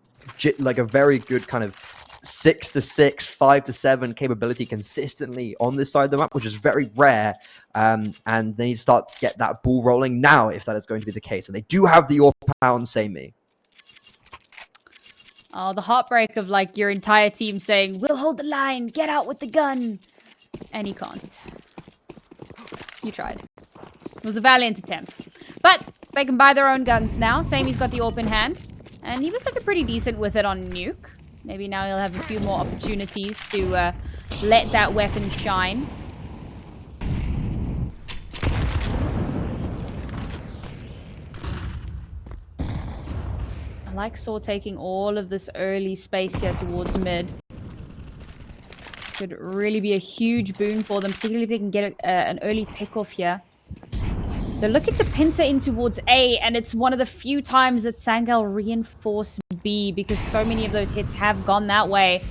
very good kind of 6-6, 5-7 capability consistently on this side of the map, which is very rare. And they need to start to get that ball rolling now, if that is going to be the case. And they do have the AWP sAmy. Oh, the heartbreak of like your entire team saying, "We'll hold the line, get out with the gun," and he can't. You tried. It was a valiant attempt. But they can buy their own guns now. sAmy's got the AWP in hand. And he was looking pretty decent with it on Nuke. Maybe now he'll have a few more opportunities to let that weapon shine. I like sAw taking all of this early space here towards mid. Could really be a huge boon for them, particularly if they can get an early pick-off here. They're looking to pincer in towards A, and it's one of the few times that Sangal reinforce B because so many of those hits have gone that way.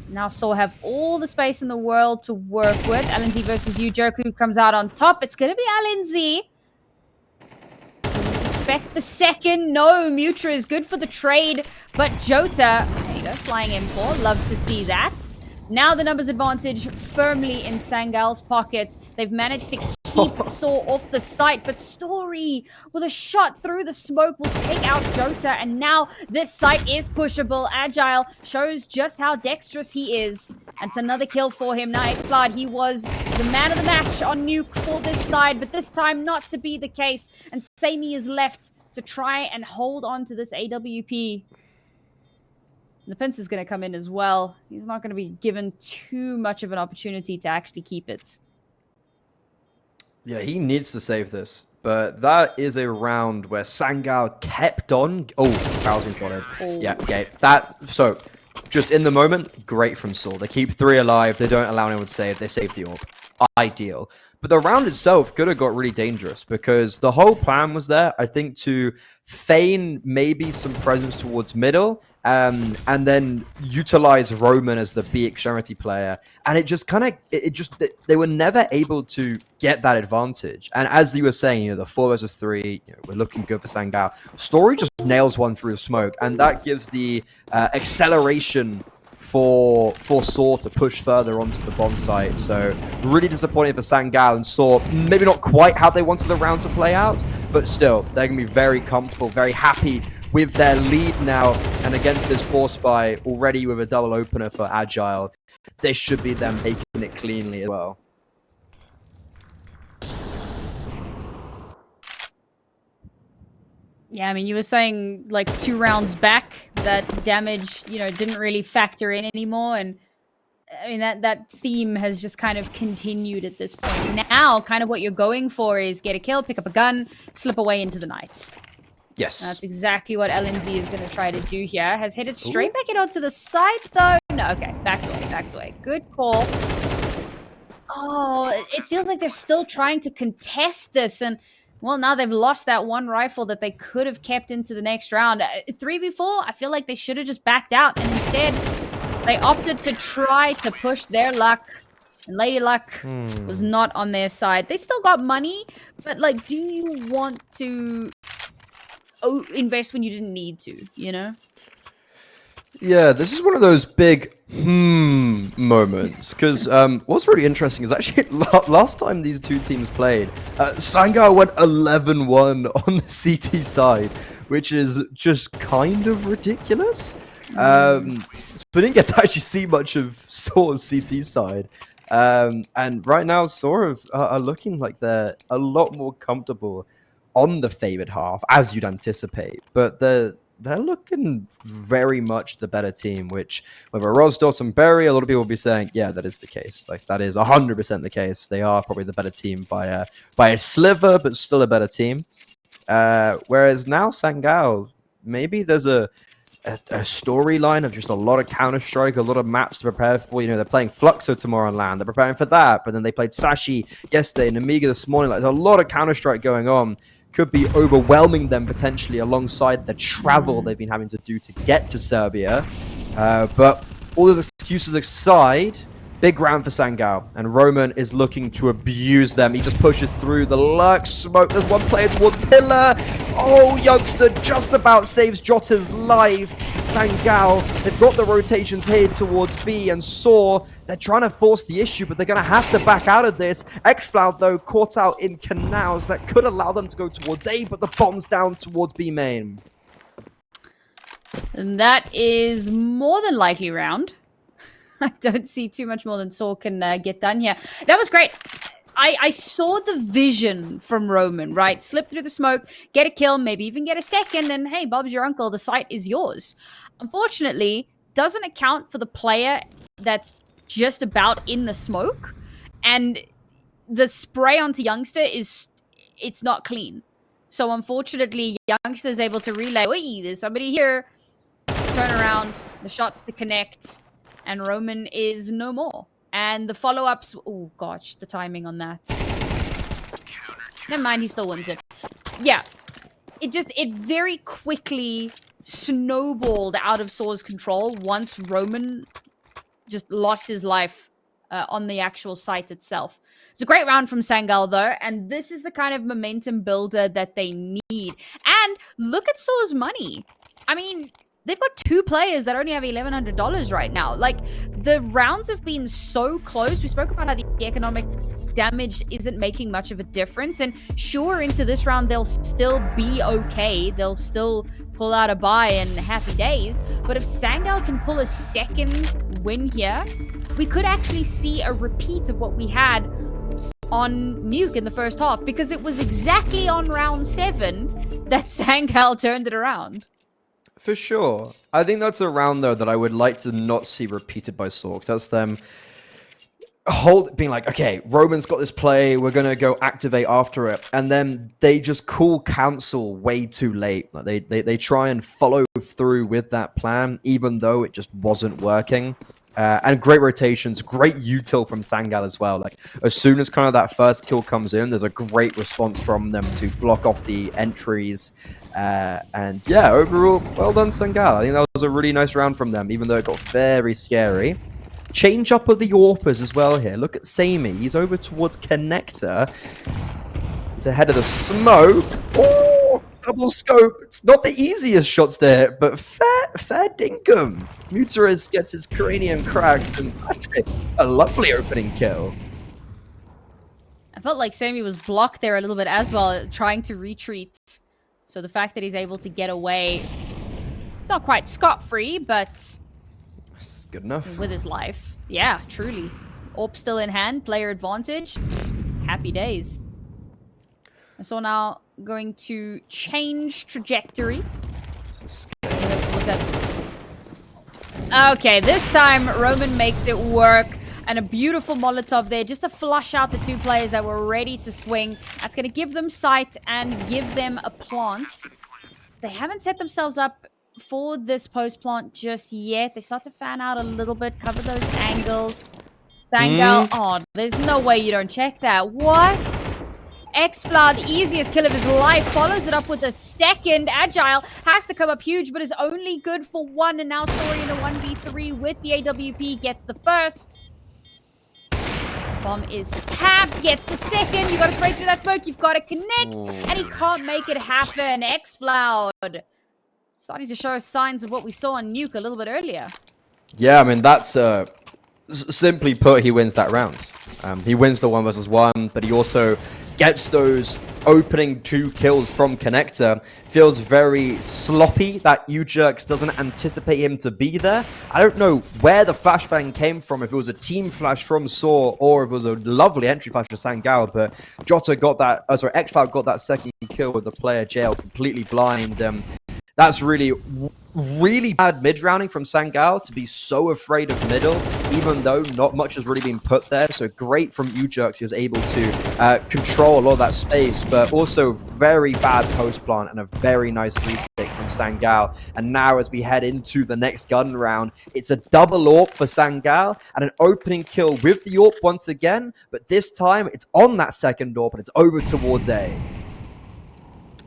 Now sAw have all the space in the world to work with. LNZ versus Joku comes out on top. It's going to be LNZ. Suspect the second. No, Mutra is good for the trade, but Jota, there you go, flying M4. Love to see that. Now the numbers advantage firmly in Sangal's pocket. They've managed to keep sAw off the site, but Story with a shot through the smoke will take out Jota, and now this site is pushable. Agile shows just how dexterous he is. And it's another kill for him. Now Xfloud, he was the man of the match on Nuke for this side, but this time not to be the case. And Sammy is left to try and hold on to this AWP. The pincer is going to come in as well. He's not going to be given too much of an opportunity to actually keep it. Yeah, he needs to save this. But that is a round where Sangal kept on. Oh, Bowser's got it. Oh. Yeah, okay. So, just in the moment, great from sAw. They keep 3 alive. They don't allow anyone to save. They save the orb. Ideal. But the round itself could have got really dangerous because the whole plan was there, I think, to feign maybe some presence towards middle and then utilize Roman as the B extremity player. And it just kind of, they were never able to get that advantage. And as you were saying, you know, the 4 versus 3, you know, we're looking good for Sangal. Story just nails one through the smoke, and that gives the acceleration for sAw to push further onto the bomb site. So really disappointing for Sangal and sAw. Maybe not quite how they wanted the round to play out, but still, they're going to be very comfortable, very happy with their lead now. And against this force buy, already with a double opener for Agile, this should be them making it cleanly as well. Yeah, I mean, you were saying like 2 rounds back that damage, you know, didn't really factor in anymore. And I mean, that theme has just kind of continued at this point. Now, kind of what you're going for is get a kill, pick up a gun, slip away into the night. Yes. That's exactly what LNZ is going to try to do here. Has headed straight back in onto the side, though. No, okay. Backs away, backs away. Good call. Oh, it feels like they're still trying to contest this. And, well, now they've lost that one rifle that they could have kept into the next round. 3v4, I feel like they should have just backed out. And instead, they opted to try to push their luck. And Lady Luck was not on their side. They still got money, but, like, do you want to invest when you didn't need to, you know? Yeah, this is one of those big moments, because what's really interesting is actually last time these two teams played, Sangal went 11-1 on the CT side, which is just kind of ridiculous. So we didn't get to actually see much of sAw's CT side. And right now, sAw are looking like they're a lot more comfortable on the favored half, as you'd anticipate. But they're looking very much the better team, which, whether Rosdos and Berry, a lot of people will be saying, yeah, that is the case. Like, that is 100% the case. They are probably the better team by a sliver, but still a better team. Whereas now Sangal, maybe there's a storyline of just a lot of Counter-Strike, a lot of maps to prepare for. You know, they're playing Fluxo tomorrow on LAN. They're preparing for that, but then they played Sashi yesterday and Amiga this morning. Like, there's a lot of Counter-Strike going on. Could be overwhelming them potentially alongside the travel they've been having to do to get to Serbia. But all those excuses aside, big round for Sangal, and Roman is looking to abuse them. He just pushes through the lurk smoke. There's one player towards Pillar. Oh, Youngster just about saves Jota's life. Sangal, they've got the rotations here towards B, and sAw, they're trying to force the issue, but they're going to have to back out of this. Xfloud, though, caught out in canals that could allow them to go towards A, but the bomb's down towards B main. And that is more than likely round. I don't see too much more than sAw can get done here. That was great. I saw the vision from Roman, right? Slip through the smoke, get a kill, maybe even get a second, and hey, Bob's your uncle, the site is yours. Unfortunately, doesn't account for the player that's just about in the smoke, and the spray onto Youngster it's not clean. So unfortunately, Youngster is able to relay, wait, there's somebody here, turn around, the shots to connect, and Roman is no more. And the follow-ups, oh gosh, the timing on that. Never mind, he still wins it. Yeah. It very quickly snowballed out of saw's control once Roman just lost his life on the actual site itself. It's a great round from Sangal, though, and this is the kind of momentum builder that they need. And look at saw's money. I mean, they've got 2 players that only have $1,100 right now. Like, the rounds have been so close. We spoke about how the economic damage isn't making much of a difference. And sure, into this round, they'll still be okay. They'll still pull out a bye and happy days. But if Sangal can pull a second win here, we could actually see a repeat of what we had on Nuke in the first half. Because it was exactly on round 7 that Sangal turned it around. For sure. I think that's a round, though, that I would like to not see repeated by sAw. That's them being like, okay, Roman's got this play, we're going to go activate after it. And then they just cool cancel way too late. Like they try and follow through with that plan, even though it just wasn't working. And great rotations, great util from Sangal as well. Like, as soon as kind of that first kill comes in, there's a great response from them to block off the entries. And yeah, overall, well done, Sangal. I think that was a really nice round from them, even though it got very scary. Change up of the AWPers as well here. Look at Sammy. He's over towards Connector. He's ahead of the smoke. Oh, double scope. It's not the easiest shots to hit, but fair dinkum. Muteris gets his cranium cracked, and that's it. A lovely opening kill. I felt like Sammy was blocked there a little bit as well, trying to retreat. So the fact that he's able to get away, not quite scot-free, but it's good enough. With his life. Yeah, truly. AWP still in hand, player advantage. Happy days. So now going to change trajectory. Okay, this time Roman makes it work. And a beautiful Molotov there just to flush out the 2 players that were ready to swing. That's going to give them sight and give them a plant. They haven't set themselves up for this post plant just yet. They start to fan out a little bit, cover those angles. Sangal, oh, there's no way you don't check that. What? X-Flood, easiest kill of his life, follows it up with a second. Agile has to come up huge, but is only good for 1. And now Story in a 1v3 with the AWP gets the first. Bomb is tapped, gets the second. You got to spray through that smoke. You've got to connect, and he can't make it happen. X-Floud starting to show signs of what we saw on Nuke a little bit earlier. Yeah, I mean, that's simply put, he wins that round. He wins the 1 versus 1, but he also gets those opening 2 kills from Connector. Feels very sloppy that Ujerks doesn't anticipate him to be there. I don't know where the flashbang came from, if it was a team flash from sAw or if it was a lovely entry flash for Sangal, but Jota got that, X-Cloud got that second kill with the player jail completely blind. That's really bad mid-rounding from Sangal to be so afraid of middle, even though not much has really been put there. So great from Ujerks. He was able to control a lot of that space, but also very bad post-plant and a very nice retake from Sangal. And now as we head into the next gun round, it's a double AWP for Sangal and an opening kill with the AWP once again, but this time it's on that second AWP and it's over towards A.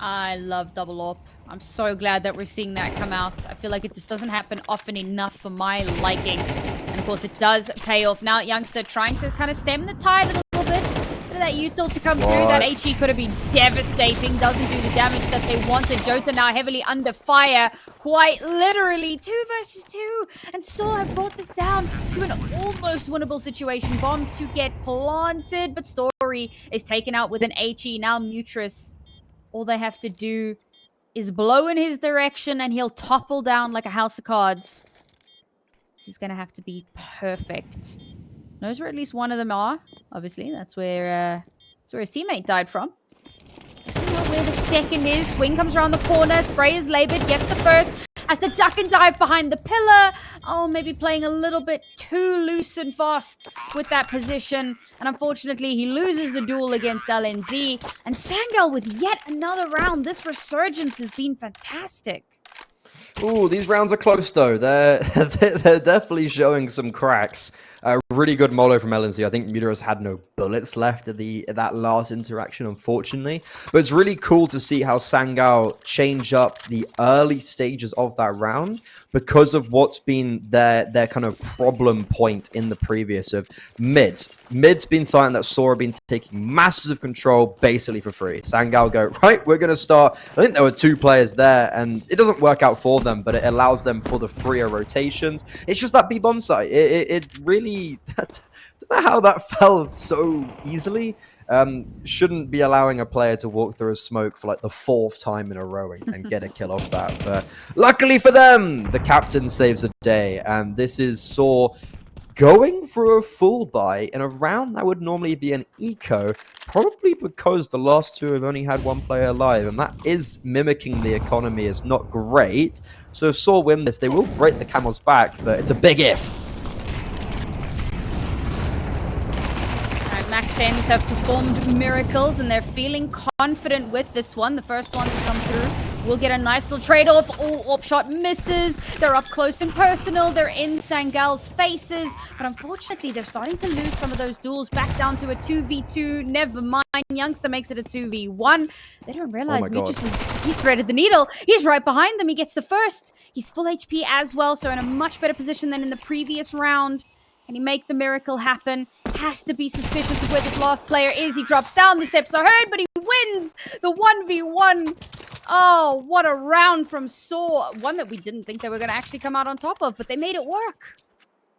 I love double AWP. I'm so glad that we're seeing that come out. I feel like it just doesn't happen often enough for my liking. And of course, it does pay off. Now, Youngster trying to kind of stem the tide a little bit. For that util to come through. That HE could have been devastating. Doesn't do the damage that they wanted. Jota now heavily under fire. Quite literally 2 versus 2. And sAw have brought this down to an almost winnable situation. Bomb to get planted. But Story is taken out with an HE. Now Muteris, all they have to do is blow in his direction and he'll topple down like a house of cards. This is going to have to be perfect. Knows where at least one of them are. Obviously, that's where his teammate died from. Doesn't know where the second is. Swing comes around the corner. Spray is labored. Gets the first. Has to duck and dive behind the pillar. Oh, maybe playing a little bit too loose and fast with that position. And unfortunately, he loses the duel against LNZ. And Sangal with yet another round. This resurgence has been fantastic. Ooh, these rounds are close though. They're definitely showing some cracks. A really good molo from LNZ. I think Muteros had no bullets left at that last interaction, unfortunately. But it's really cool to see how Sangal changed up the early stages of that round because of what's been their kind of problem point in the previous of mids. Mid's been something that sAw have been taking massive control basically for free. Sangal go, right, we're going to start. I think there were 2 players there, and it doesn't work out for them, but it allows them for the freer rotations. It's just that B-bomb site. It really... I don't know how that fell so easily. Shouldn't be allowing a player to walk through a smoke for like the 4th time in a row and get a kill off that. But luckily for them, the captain saves the day, and this is sAw going for a full buy in a round that would normally be an eco, probably because the last 2 have only had 1 player alive, and that is mimicking the economy is not great. So if sAw win this, they will break the camel's back, but it's a big if. Mac 10s have performed miracles, and they're feeling confident with this one. The first one to come through will get a nice little trade-off. Oh, op shot misses. They're up close and personal. They're in Sangal's faces. But unfortunately, they're starting to lose some of those duels back down to a 2v2. Never mind. Youngster makes it a 2v1. They don't realize he's threaded the needle. He's right behind them. He gets the first. He's full HP as well, so in a much better position than in the previous round. Can he make the miracle happen? Has to be suspicious of where this last player is. He drops down, the steps are heard, but he wins the 1v1. Oh, what a round from sAw. One that we didn't think they were going to actually come out on top of, but they made it work.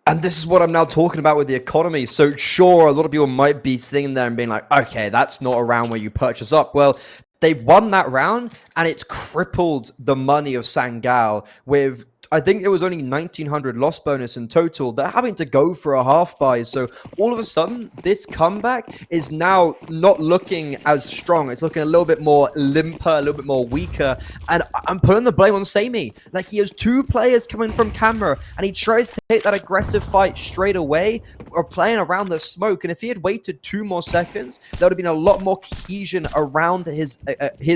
And this is what I'm now talking about with the economy. So sure, a lot of people might be sitting there and being like, okay, that's not a round where you purchase up. Well, they've won that round, and it's crippled the money of Sangal with... I think it was only 1,900 loss bonus in total. They're having to go for a half buy. So all of a sudden, this comeback is now not looking as strong. It's looking a little bit more limper, a little bit more weaker. And I'm putting the blame on sAmy. Like, he has 2 players coming from camera, and he tries to take that aggressive fight straight away or playing around the smoke. And if he had waited 2 more seconds, there would have been a lot more cohesion around his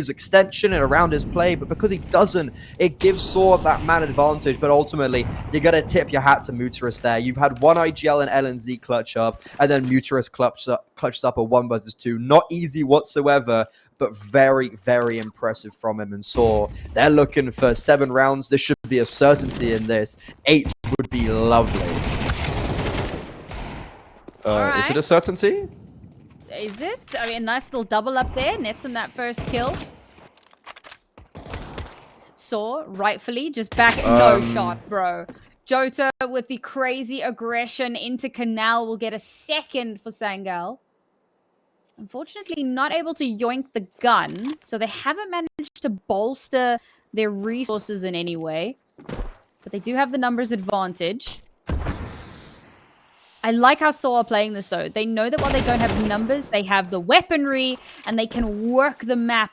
extension and around his play. But because he doesn't, it gives sAw that man advantage. But ultimately, you got to tip your hat to Muteros there. You've had one IGL and LNZ clutch up, and then Muteros clutches up a 1 versus 2. Not easy whatsoever, but very, very impressive from him. And sAw, they're looking for 7 rounds. There should be a certainty in this. 8 would be lovely. Right. Is it a certainty? Is it? I mean, a nice little double up there. Nets on that first kill. sAw, rightfully, just back no shot, bro. Jota with the crazy aggression into Canal will get a second for Sangal. Unfortunately, not able to yoink the gun, so they haven't managed to bolster their resources in any way. But they do have the numbers advantage. I like how sAw are playing this, though. They know that while they don't have numbers, they have the weaponry, and they can work the map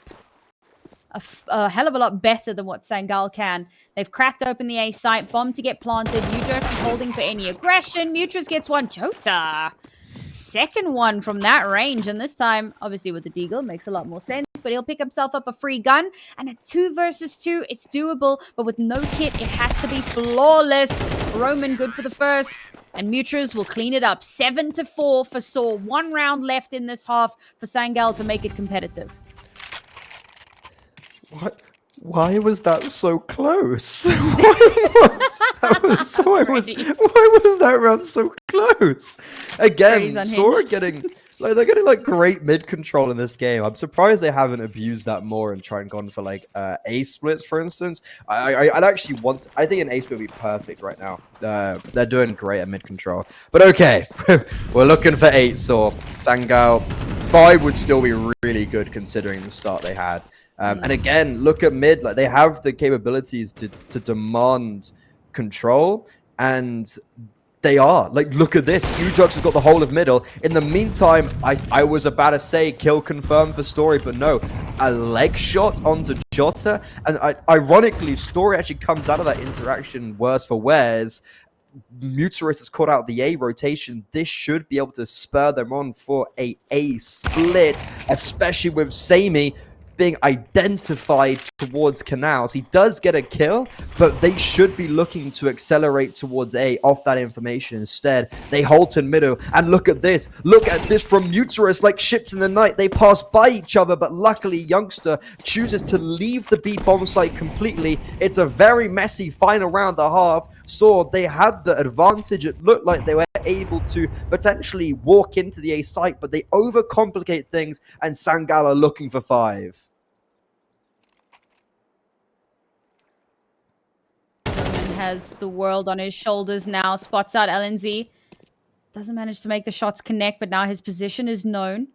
a hell of a lot better than what Sangal can. They've cracked open the A site, bomb to get planted. Muteros is holding for any aggression. Muteros gets one. Jota. Second one from that range, and this time, obviously with the deagle, it makes a lot more sense, but he'll pick himself up a free gun, and at 2 versus 2, it's doable, but with no kit, it has to be flawless. Roman good for the first, and Muteros will clean it up. 7-4 for sAw. 1 round left in this half for Sangal to make it competitive. What? Why was that so close? Why was that round so close? Again, sAw are getting they're getting like great mid control in this game. I'm surprised they haven't abused that more and tried and gone for like A splits, for instance. I'd actually want. I think an A split would be perfect right now. They're doing great at mid control. But okay, we're looking for 8 sAw. Sangal 5 would still be really good considering the start they had. And again, look at mid. Like, they have the capabilities to demand control, and they are. Like, look at this. Ujux has got the whole of middle. In the meantime, I was about to say kill confirmed for Story, but no. A leg shot onto Jota. And ironically, Story actually comes out of that interaction worse for wears. Muteros has caught out the A rotation. This should be able to spur them on for a split, especially with sAmy. being identified towards canals. He does get a kill, but they should be looking to accelerate towards A off that information. Instead, they halt in middle, and look at this. Look at this from Muterus, like ships in the night. They pass by each other, but luckily Youngster chooses to leave the B bomb site completely. It's a very messy final round the half. Saw they had the advantage. It looked like they were able to potentially walk into the A site, but they overcomplicate things, and Sangal are looking for 5. Has the world on his shoulders now, spots out LNZ. Doesn't manage to make the shots connect, but now his position is known.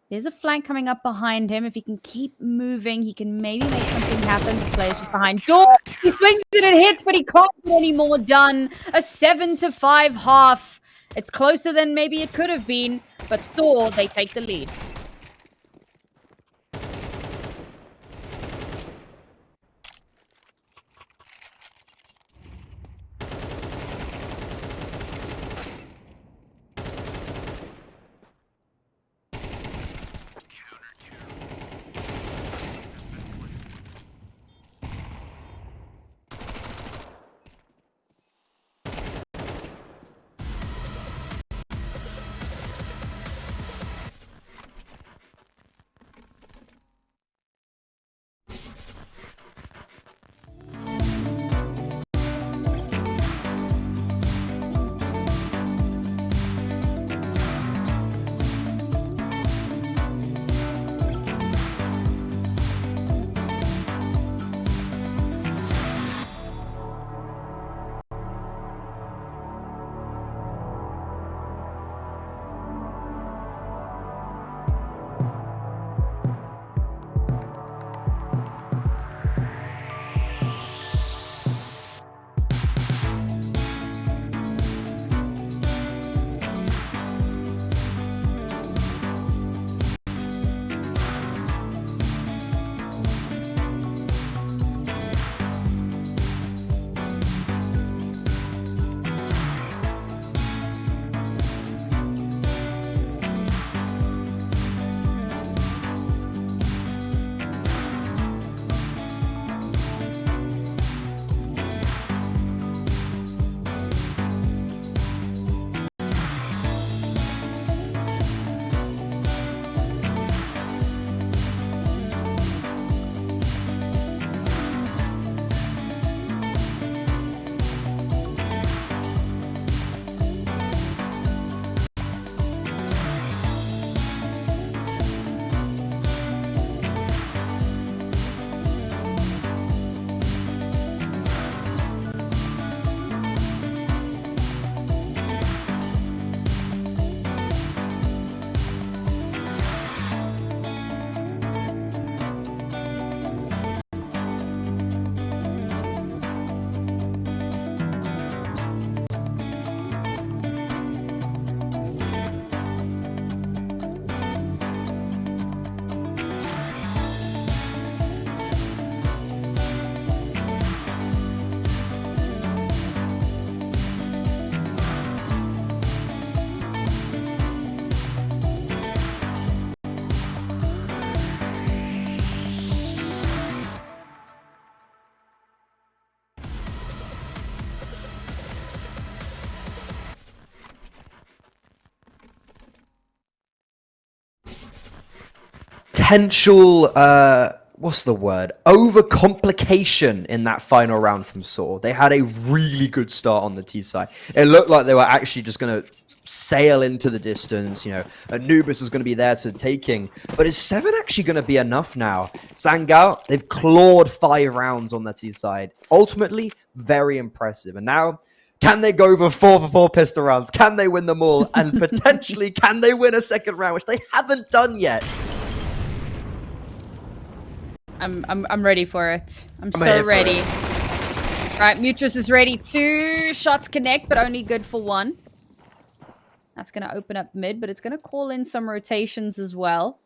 There's a flank coming up behind him. If he can keep moving, he can maybe make something happen. The player's just behind door. He swings it and hits, but he can't get any more done. A 7-5 half. It's closer than maybe it could have been, but sAw, they take the lead. Potential, what's the word? Overcomplication in that final round from sAw. They had a really good start on the T side. It looked like they were actually just going to sail into the distance. You know, Anubis was going to be there to the taking. But is 7 actually going to be enough now? Sangal, they've clawed 5 rounds on the T side. Ultimately, very impressive. And now, can they go over 4-for-4 pistol rounds? Can they win them all? And potentially, can they win a second round, which they haven't done yet? I'm ready for it. I'm so ready. Right, Muterus is ready. 2 shots connect, but only good for 1. That's going to open up mid, but it's going to call in some rotations as well.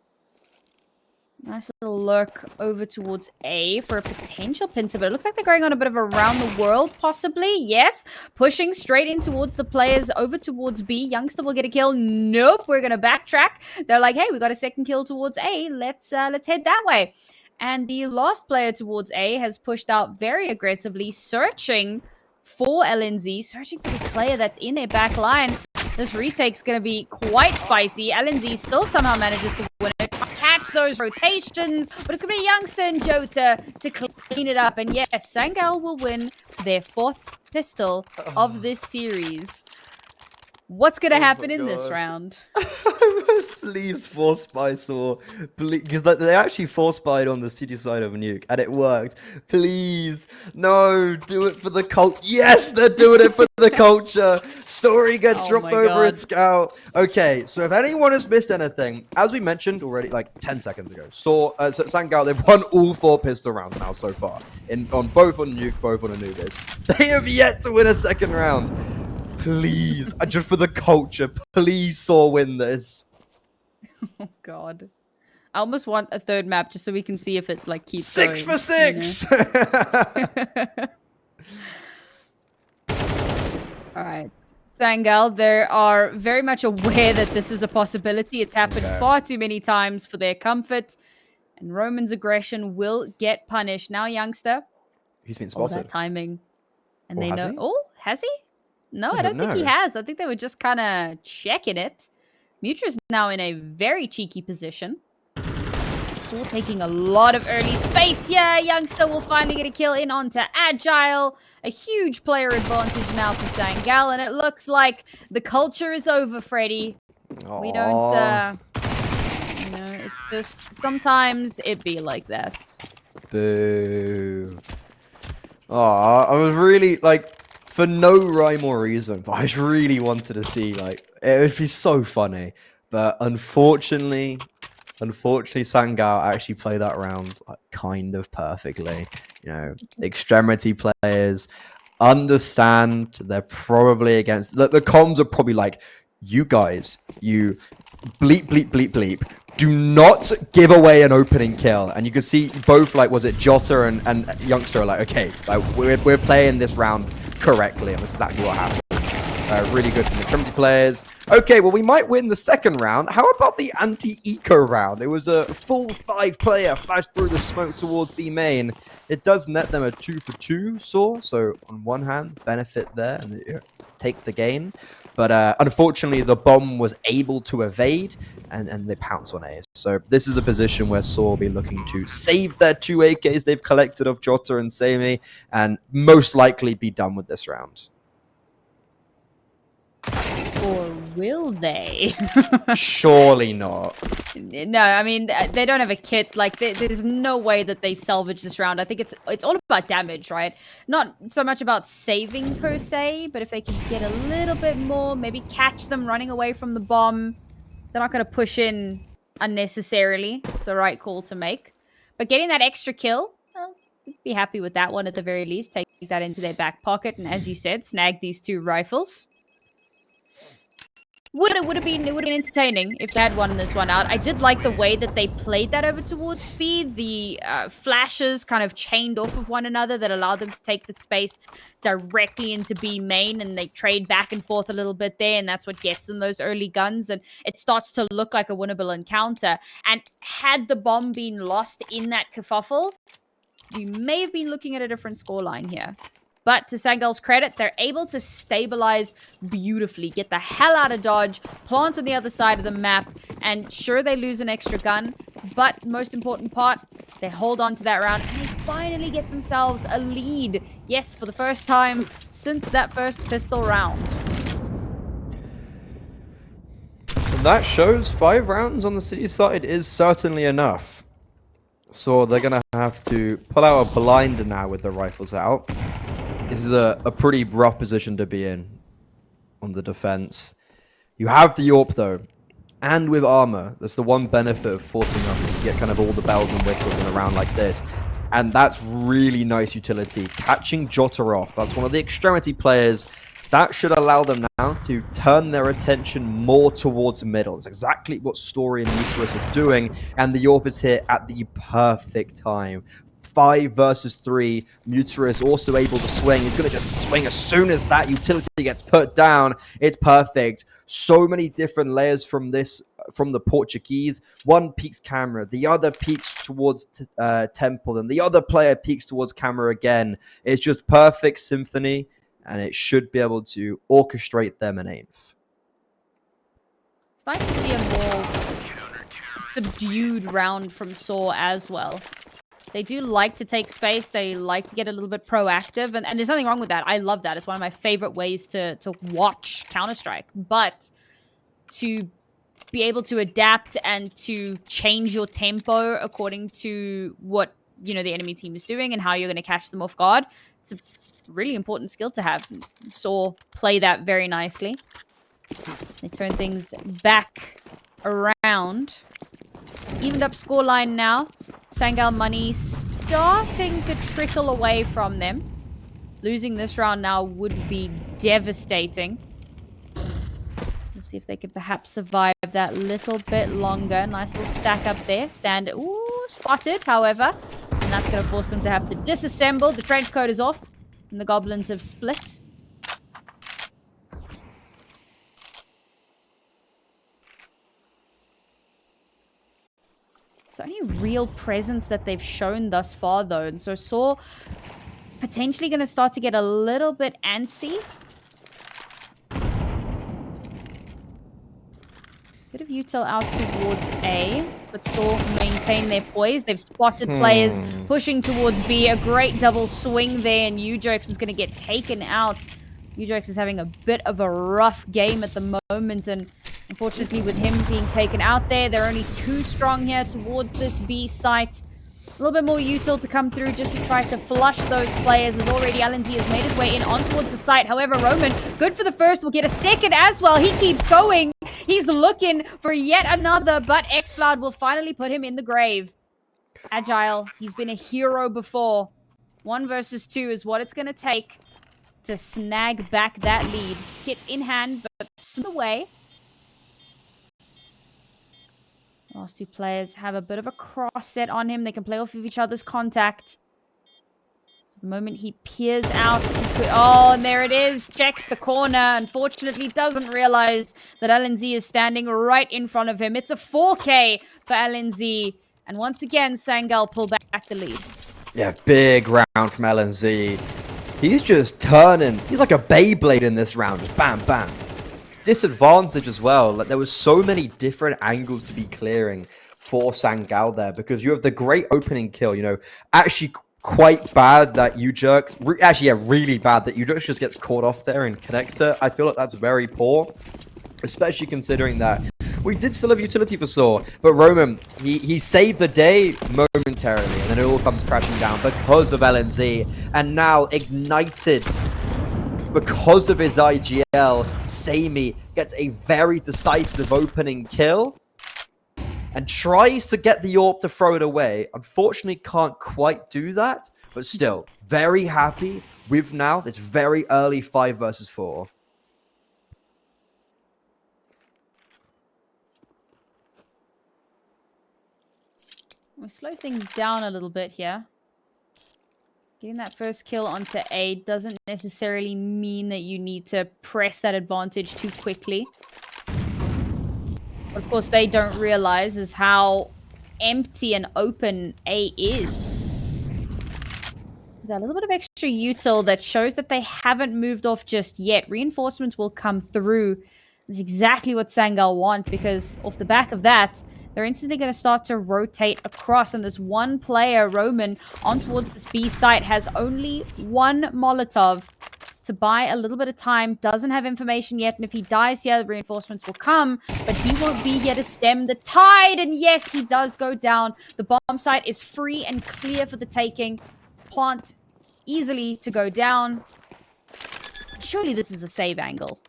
Nice little lurk over towards A for a potential pincer, but it looks like they're going on a bit of a round the world, possibly. Yes, pushing straight in towards the players over towards B. Youngster will get a kill. Nope, we're gonna backtrack. They're like, hey, we got a second kill towards A. Let's head that way. And the last player towards A has pushed out very aggressively, searching for LNZ, searching for this player that's in their back line. This retake's going to be quite spicy. LNZ still somehow manages to win it, catch those rotations, but it's going to be Youngster and Jota to clean it up. And yes, Sangal will win their 4th pistol of this series. What's going to happen in this round? Please force spy sAw. Please, because they actually force spied on the city side of Nuke, and it worked. Please, no, do it for the cult. Yes, they're doing it for the culture. Story gets dropped over a scout. Okay, so if anyone has missed anything, as we mentioned already, like 10 seconds ago, Sangal, they've won all 4 pistol rounds now so far, both on Nuke, both on Anubis. They have yet to win a second round. Please, just for the culture, please sAw win this. Oh god. I almost want a 3rd map just so we can see if it like keeps 6 going, for 6. You know? All right. Sangal, they are very much aware that this is a possibility. It's happened far too many times for their comfort. And Roman's aggression will get punished. Now, Youngster. He's been spotted. That timing. And Or they has know. he? Oh, has he? No, I don't think he has. I think they were just kind of checking it. Mutra's now in a very cheeky position. Still taking a lot of early space. Yeah, Youngster will finally get a kill in onto Agile. A huge player advantage now for Sangal. And it looks like the culture is over, Freddy. Aww. We don't, you know, it's just sometimes it be like that. Boo. Aw, I was really, like, for no rhyme or reason, but I just really wanted to see, like, it would be so funny. But unfortunately, Sangal actually played that round like, kind of perfectly. You know, extremity players understand they're probably against... The comms are probably like, you guys, you bleep, bleep, bleep, bleep. Do not give away an opening kill. And you can see both, like, was it Jota and Youngster are like, okay, like, we're playing this round correctly, and this is exactly what happened. Really good from the Trinity players. Okay, well, we might win the second round. How about the anti-eco round? It was a full 5-player flash through the smoke towards B main. It does net them a 2 for 2 sAw, so on one hand, benefit there and take the gain. But unfortunately, the bomb was able to evade, and they pounce on A. So this is a position where sAw will be looking to save their 2 AKs they've collected of Jota and Sami, and most likely be done with this round. Or will they? Surely not. No, I mean, they don't have a kit. Like, there's no way that they salvage this round. I think it's all about damage, right? Not so much about saving per se, but if they can get a little bit more, maybe catch them running away from the bomb, they're not going to push in unnecessarily. It's the right call to make. But getting that extra kill, well, be happy with that one at the very least. Take that into their back pocket, and as you said, snag these 2 rifles. It would have been entertaining if they had won this one out. I did like the way that they played that over towards B. The flashes kind of chained off of one another that allowed them to take the space directly into B main, and they trade back and forth a little bit there, and that's what gets them those early guns, and it starts to look like a winnable encounter. And had the bomb been lost in that kerfuffle, we may have been looking at a different scoreline here. But to Sangal's credit, they're able to stabilize beautifully, get the hell out of dodge, plant on the other side of the map, and sure, they lose an extra gun, but most important part, they hold on to that round, and they finally get themselves a lead. Yes, for the first time since that first pistol round. And that shows 5 rounds on the city side is certainly enough. So they're going to have to pull out a blinder now with the rifles out. This is a pretty rough position to be in on the defense. You have the AWP, though, and with armor. That's the one benefit of forcing up, is you get kind of all the bells and whistles in a round like this. And that's really nice utility. Catching Jota off. That's one of the extremity players That should allow them now to turn their attention more towards middle. It's exactly what Story and Uterus are doing, and the AWP is here at the perfect time. 5 versus 3. Muterus also able to swing. He's going to just swing as soon as that utility gets put down. It's perfect. So many different layers from the Portuguese. One peeks camera, the other peeks towards temple, and the other player peeks towards camera again. It's just perfect symphony, and it should be able to orchestrate them an eighth. It's nice to see a more subdued round from sAw as well. They do like to take space. They like to get a little bit proactive. And there's nothing wrong with that. I love that. It's one of my favorite ways to watch Counter-Strike. But to be able to adapt and to change your tempo according to what, you know, the enemy team is doing and how you're going to catch them off guard, it's a really important skill to have. sAw play that very nicely. They turn things back around. Evened up scoreline now. Sangal money starting to trickle away from them. Losing this round now would be devastating. We'll see if they could perhaps survive that little bit longer. Nice little stack up there. Stand. Ooh, spotted, however. And that's going to force them to have to disassemble. The trench coat is off. And the goblins have split. It's the only real presence that they've shown thus far, though. And so sAw potentially going to start to get a little bit antsy. Bit of util out towards A, but sAw maintain their poise. They've spotted players pushing towards B. A great double swing there, and Ujokes is going to get taken out. Ujokes is having a bit of a rough game at the moment, and unfortunately with him being taken out there, they're only too strong here towards this B site. A little bit more util to come through just to try to flush those players, as already LNZ has made his way in on towards the site. However, Roman, good for the first, will get a second as well. He keeps going. He's looking for yet another, but xCloud will finally put him in the grave. Agile, he's been a hero before. 1 versus 2 is what it's going to take to snag back that lead. Kit in hand, but swim away. Last 2 players have a bit of a cross set on him. They can play off of each other's contact. The moment he peers out. Oh, and there it is. Checks the corner. Unfortunately, doesn't realize that LNZ is standing right in front of him. It's a 4K for LNZ. And once again, Sangal pull back the lead. Yeah, big round from LNZ. He's just turning. He's like a Beyblade in this round. Just bam, bam. Disadvantage as well. Like, there was so many different angles to be clearing for Sangal there, because you have the great opening kill, you know, actually quite bad that Ujokes, actually, yeah, really bad that Ujokes just gets caught off there in connector. I feel like that's very poor, especially considering that we did still have utility for sAw, but Roman, he saved the day momentarily, and then it all comes crashing down because of LNZ, and now ignited because of his IGL. Sammy gets a very decisive opening kill and tries to get the AWP to throw it away. Unfortunately, can't quite do that, but still, very happy with now this very early 5 versus 4. We slow things down a little bit here. Getting that first kill onto A doesn't necessarily mean that you need to press that advantage too quickly. What, of course, they don't realize is how empty and open A is. There's a little bit of extra util that shows that they haven't moved off just yet. Reinforcements will come through. That's exactly what Sangal want, because off the back of that, they're instantly going to start to rotate across. And this one player, Roman, on towards this B site, has only 1 Molotov to buy a little bit of time. Doesn't have information yet. And if he dies here, the reinforcements will come. But he won't be here to stem the tide. And yes, he does go down. The bomb site is free and clear for the taking. Plant easily to go down. Surely this is a save angle.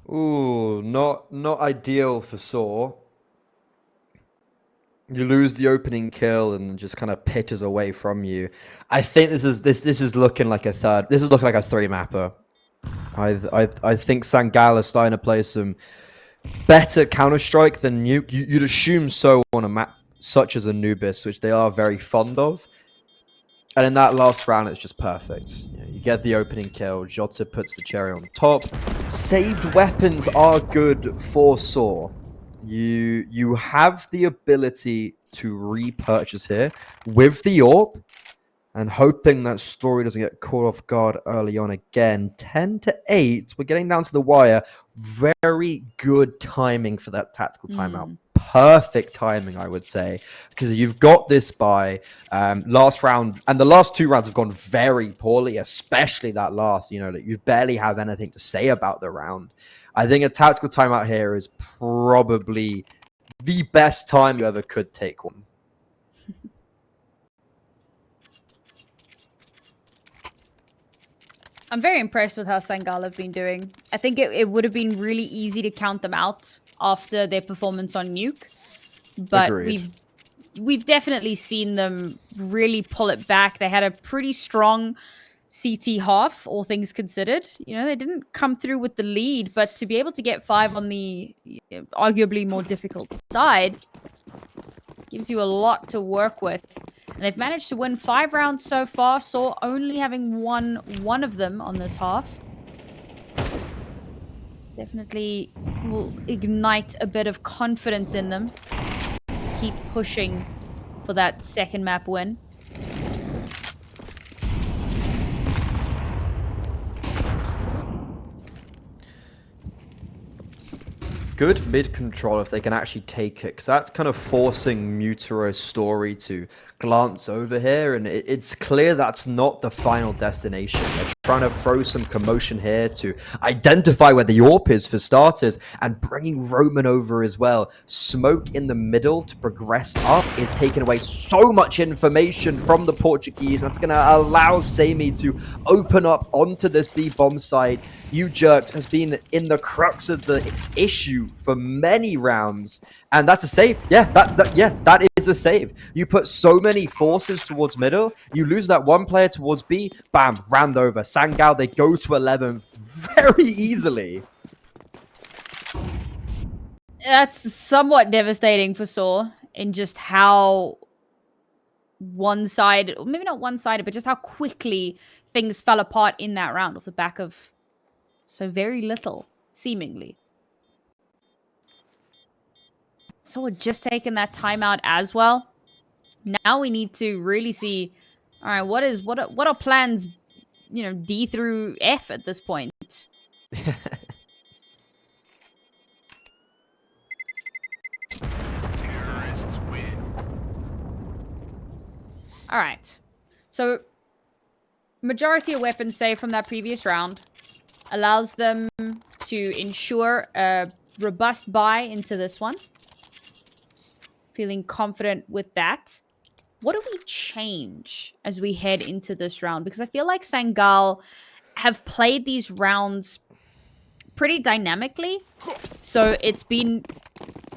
Ooh, not ideal for sAw. You lose the opening kill and just kind of pitters away from you. I think this is looking like a third. This is looking like a three mapper. I think Sangal is starting to play some better Counter Strike than Nuke. You'd assume so on a map such as Anubis, which they are very fond of. And in that last round, it's just perfect. You get the opening kill. Jota puts the cherry on top. Saved weapons are good for sAw. You have the ability to repurchase here with the AWP, and hoping that Story doesn't get caught off guard early on again. 10-8. We're getting down to the wire. Very good timing for that tactical timeout. Perfect timing, I would say, because you've got this by last round, and the last two rounds have gone very poorly, especially that last. You know, that you barely have anything to say about the round. I think a tactical timeout here is probably the best time you ever could take one. I'm very impressed with how Sangal have been doing. I think it would have been really easy to count them out after their performance on Nuke. But Agreed. we've definitely seen them really pull it back. They had a pretty strong CT half, all things considered. You know, they didn't come through with the lead, but to be able to get 5 on the arguably more difficult side gives you a lot to work with. And they've managed to win 5 rounds so far, sAw only having won 1 of them on this half. Definitely will ignite a bit of confidence in them to keep pushing for that second map win. Good mid control if they can actually take it, because that's kind of forcing Mutero's Story to glance over here, and it's clear that's not the final destination. They're trying to throw some commotion here to identify where the AWP is for starters, and bringing Roman over as well. Smoke in the middle to progress up is taking away so much information from the Portuguese. That's going to allow Sammy to open up onto this B bomb side. You Jerks has been in the crux of its issue for many rounds, and that's a save. Yeah, that is a save. You put so many forces towards middle, you lose that one player towards B, bam, round over. Sangal, they go to 11 very easily. That's somewhat devastating for sAw in just how one-sided, or maybe not one-sided, but just how quickly things fell apart in that round off the back of so very little, seemingly. So we're just taking that timeout as well. Now we need to really see, all right, what are plans, you know, D through F at this point? Terrorists win. All right. So majority of weapons saved from that previous round allows them to ensure a robust buy into this one. Feeling confident with that. What do we change as we head into this round? Because I feel like Sangal have played these rounds pretty dynamically. So it's been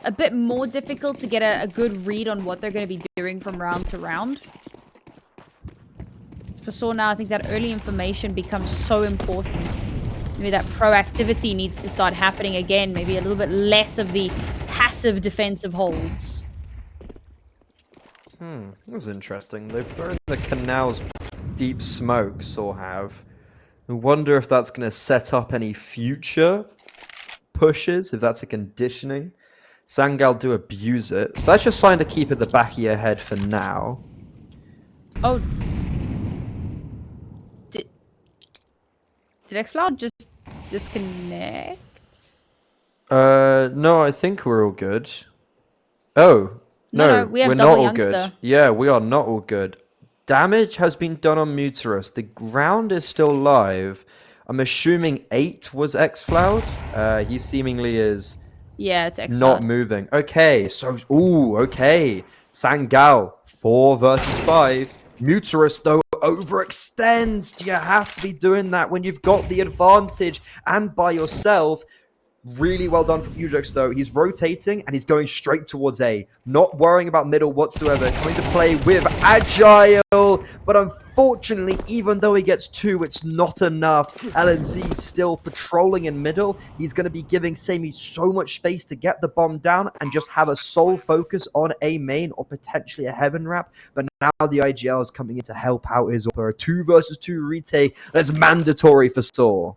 a bit more difficult to get a good read on what they're going to be doing from round to round. For sAw now, I think that early information becomes so important. Maybe that proactivity needs to start happening again. Maybe a little bit less of the passive defensive holds. That's interesting. They've thrown the canal's deep smoke, sAw have. I wonder if that's going to set up any future pushes, if that's a conditioning. Sangal do abuse it. So that's just something to keep at the back of your head for now. Oh. Did xCloud just disconnect? No, I think we're all good. Oh. No, we have we're double not all youngster. good. Yeah, we are not all good. Damage has been done on Muterus. The ground is still live. I'm assuming 8 was xCloud. He seemingly is Yeah, it's xCloud. not moving. Okay, so... Ooh, okay. Sangal, 4 versus 5. Muterus, though, overextends. Do you have to be doing that when you've got the advantage and by yourself? Really well done from Ujux, though. He's rotating and he's going straight towards A. Not worrying about middle whatsoever. Coming to play with Agile. But unfortunately, even though he gets 2, it's not enough. LNZ still patrolling in middle. He's going to be giving same so much space to get the bomb down and just have a sole focus on A main or potentially a heaven wrap. But now the IGL is coming in to help out his Opera. A 2 versus 2 retake that's mandatory for sAw.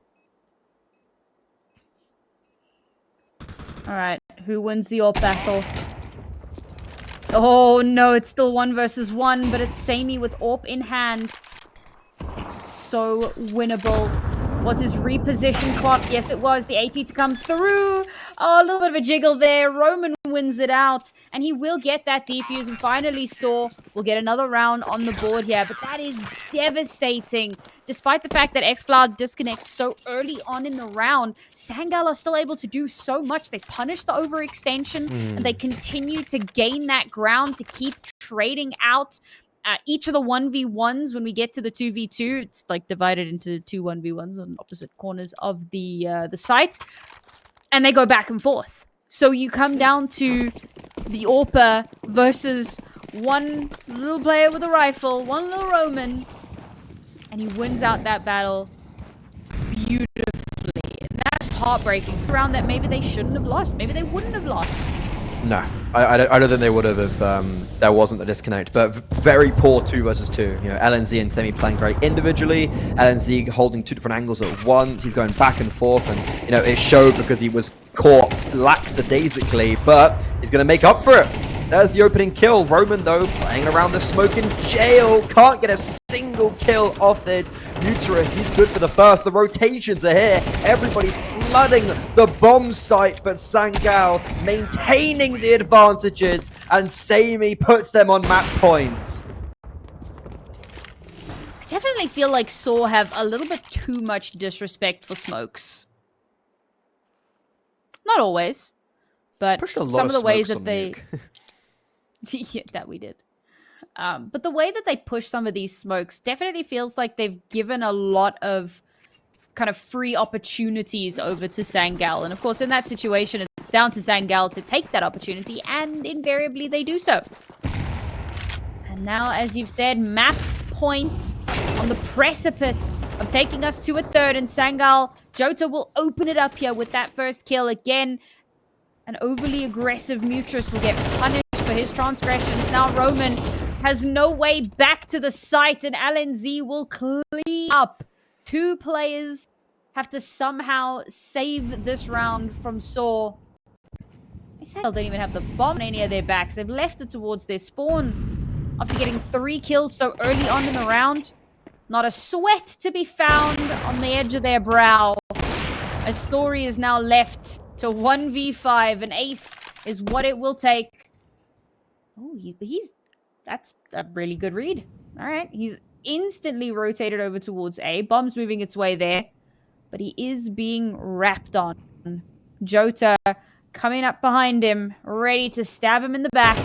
Alright, who wins the AWP battle? Oh no, it's still 1 versus 1, but it's sAmy with AWP in hand. It's so winnable. Was his reposition clock? Yes, it was. The AT to come through. Oh, a little bit of a jiggle there. Roman wins it out, and he will get that defuse, and finally sAw will get another round on the board here, but that is devastating. Despite the fact that xCloud disconnects so early on in the round, Sangal are still able to do so much. They punish the overextension, and they continue to gain that ground to keep trading out. Each of the 1v1s, when we get to the 2v2, it's like divided into 2 1v1s on opposite corners of the site, and they go back and forth. So you come down to the AWPer versus one little player with a rifle, one little Roman, and he wins out that battle beautifully. And that's heartbreaking. A round that maybe they shouldn't have lost. Maybe they wouldn't have lost. No, I don't think they would have if there wasn't a disconnect. But very poor 2 versus 2. You know, LNZ and sAmy playing very individually. LNZ holding 2 different angles at once. He's going back and forth, and you know it showed because he was caught lackadaisically. But he's going to make up for it. There's the opening kill. Roman, though, playing around the smoke in jail. Can't get a single kill off it. Uterus, he's good for the first. The rotations are here. Everybody's flooding the bomb site, but Sangal maintaining the advantages, and sAmy puts them on map points. I definitely feel like sAw have a little bit too much disrespect for smokes. Not always, but some of the ways that they... yeah, that we did. But the way that they push some of these smokes definitely feels like they've given a lot of kind of free opportunities over to Sangal. And of course, in that situation, it's down to Sangal to take that opportunity, and invariably they do so. And now, as you've said, map point on the precipice of taking us to a third, and Sangal, Jota will open it up here with that first kill again. An overly aggressive Mutrus will get punished for his transgressions. Now Roman has no way back to the site, and LNZ will clean up. 2 players have to somehow save this round from sAw. They don't even have the bomb on any of their backs. They've left it towards their spawn after getting 3 kills so early on in the round. Not a sweat to be found on the edge of their brow. A story is now left to 1v5. An ace is what it will take. Oh, that's a really good read. All right, he's instantly rotated over towards A. Bomb's moving its way there, but he is being wrapped on. Jota coming up behind him, ready to stab him in the back.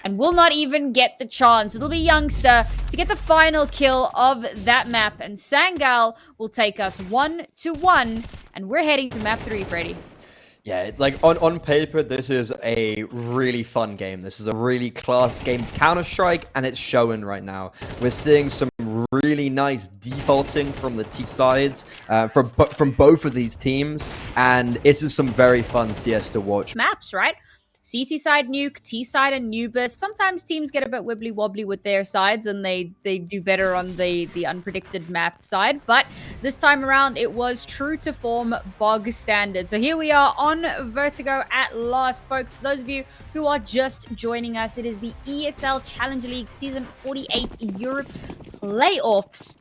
And will not even get the chance. It'll be Youngster to get the final kill of that map. And Sangal will take us 1-1. And we're heading to map 3, Freddy. Yeah, like on paper, this is a really fun game. This is a really class game of Counter-Strike, and it's showing right now. We're seeing some really nice defaulting from the T sides, from both of these teams, and it's just some very fun CS to watch. Maps, right? CT side Nuke, T side Anubis. Sometimes teams get a bit wibbly wobbly with their sides, and they do better on the unpredicted map side. But this time around, it was true to form, bog standard. So here we are on Vertigo at last, folks. For those of you who are just joining us, it is the ESL Challenger League Season 48 Europe playoffs.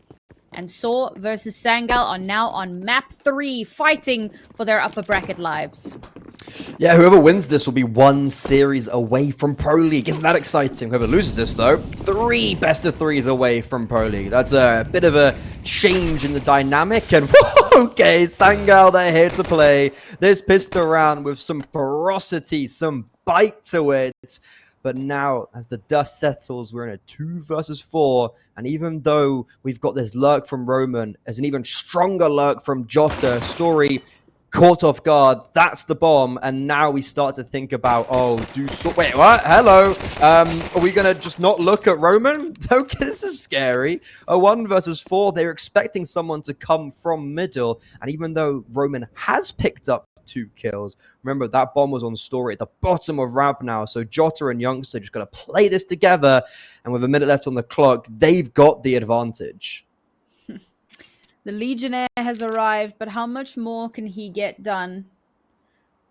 And sAw versus Sangal are now on map 3, fighting for their upper bracket lives. Yeah, whoever wins this will be 1 series away from Pro League. Isn't that exciting? Whoever loses this, though, 3 best of 3s away from Pro League. That's a bit of a change in the dynamic. And okay, Sangal, they're here to play this pistol round with some ferocity, some bite to it. But now, as the dust settles, we're in a 2 versus 4. And even though we've got this lurk from Roman, there's an even stronger lurk from Jota. Story caught off guard. That's the bomb. And now we start to think about, oh, wait, what? Hello. Are we going to just not look at Roman? Okay, this is scary. A 1 versus 4. They're expecting someone to come from middle. And even though Roman has picked up 2 kills, remember that bomb was on story at the bottom of ramp now. So Jota and Youngster just got to play this together. And with a minute left on the clock, they've got the advantage. The Legionnaire has arrived, but how much more can he get done?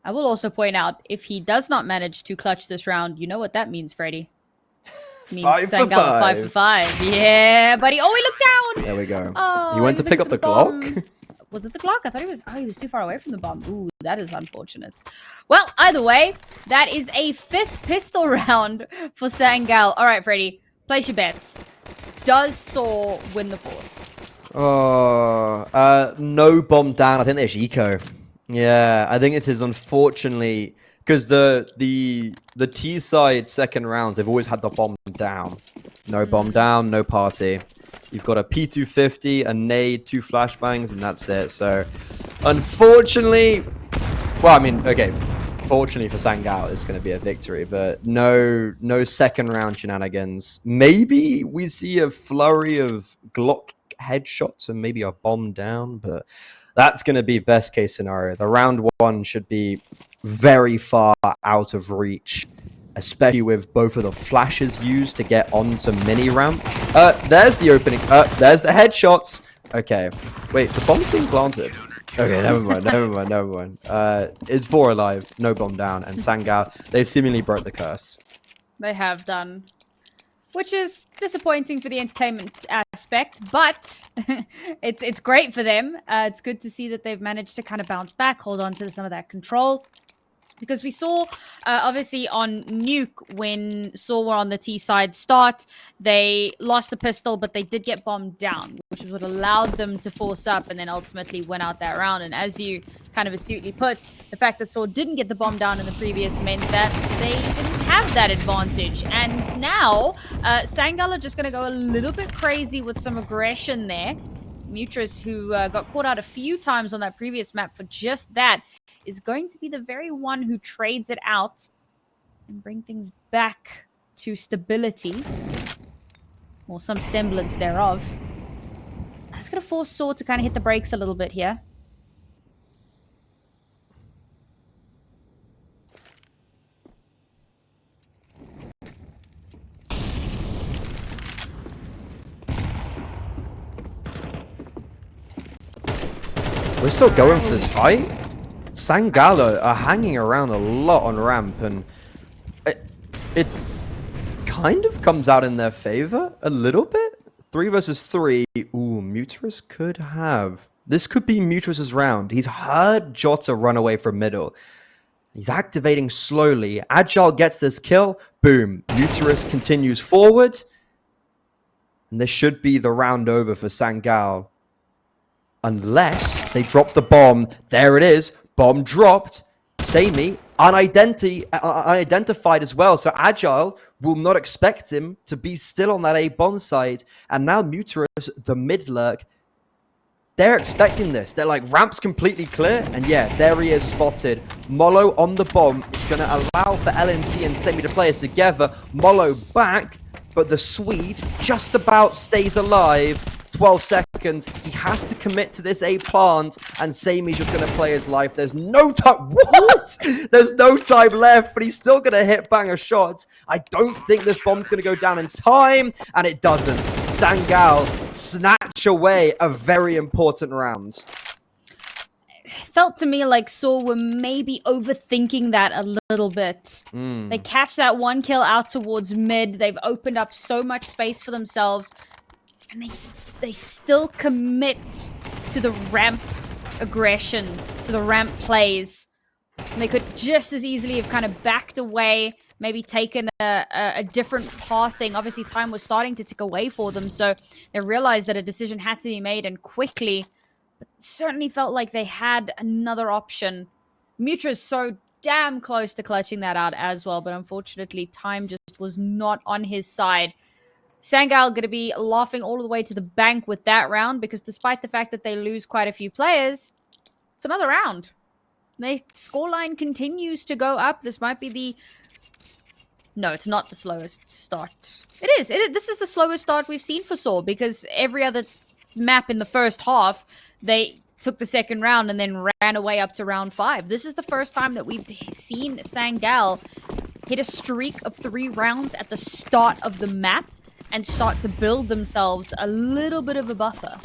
I will also point out, if he does not manage to clutch this round, you know what that means, Freddy. It means 5 for Sangal 5 for 5. Yeah, buddy. Oh, he looked down! There we go. Oh, he went to pick up the Glock? Was it the Glock? I thought he was... Oh, he was too far away from the bomb. Ooh, that is unfortunate. Well, either way, that is a 5th pistol round for Sangal. All right, Freddy. Place your bets. Does sAw win the Force? Oh, no bomb down. I think there's Eco. Yeah, I think it is, unfortunately, because the T side second rounds, they've always had the bomb down. No bomb down, no party. You've got a P250, a nade, 2 flashbangs, and that's it. So, unfortunately, well, I mean, okay, fortunately for Sangal, it's going to be a victory, but no second round shenanigans. Maybe we see a flurry of Glock headshots and maybe a bomb down, but that's going to be best case scenario. The round 1 should be very far out of reach, especially with both of the flashes used to get onto mini ramp. There's the opening. There's the headshots. Okay, wait, the bomb's being planted. Okay, never mind. It's 4 alive, no bomb down, and Sangal, they've seemingly broke the curse. They have done. Which is disappointing for the entertainment aspect, but it's great for them. It's good to see that they've managed to kind of bounce back, hold on to some of that control. Because we saw, obviously, on Nuke, when sAw were on the T side start, they lost the pistol, but they did get bombed down, which is what allowed them to force up and then ultimately win out that round. And as you kind of astutely put, the fact that sAw didn't get the bomb down in the previous meant that they didn't have that advantage. And now, Sangal are just going to go a little bit crazy with some aggression there. Mutris, who got caught out a few times on that previous map for just that, is going to be the very one who trades it out and bring things back to stability, or some semblance thereof. That's going to force sAw to kind of hit the brakes a little bit here. We're still going for this fight. Sangal are hanging around a lot on ramp, and it kind of comes out in their favor a little bit. 3 versus 3. Ooh, Mutris could have. This could be Mutris' round. He's heard Jota run away from middle. He's activating slowly. Agile gets this kill. Boom. Mutris continues forward. And this should be the round over for Sangal. Unless they drop the bomb. There it is. Bomb dropped. sAw unidentified as well. So Agile will not expect him to be still on that A bomb site. And now Mutris, the mid lurk, they're expecting this. They're like, ramp's completely clear. And yeah, there he is spotted. Molo on the bomb. It's going to allow for LNC and sAw to play us together. Molo back. But the Swede just about stays alive. 12 seconds. He has to commit to this A plant, and sAw's just going to play his life. There's no time. What? There's no time left, but he's still going to hit bang a shot. I don't think this bomb's going to go down in time, and it doesn't. Sangal snatch away a very important round. It felt to me like sAw were maybe overthinking that a little bit. They catch that 1 kill out towards mid. They've opened up so much space for themselves, and they still commit to the ramp aggression, to the ramp plays. And they could just as easily have kind of backed away, maybe taken a different pathing. Obviously, time was starting to tick away for them, so they realized that a decision had to be made, and quickly. But certainly felt like they had another option. Mutris so damn close to clutching that out as well, but unfortunately, time just was not on his side. Sangal going to be laughing all the way to the bank with that round, because despite the fact that they lose quite a few players, it's another round. the scoreline continues to go up. This might be the... No, it's not the slowest start. It is. This is the slowest start we've seen for sAw, because every other map in the first half, they took the second round and then ran away up to round 5. This is the first time that we've seen Sangal hit a streak of 3 rounds at the start of the map and start to build themselves a little bit of a buffer.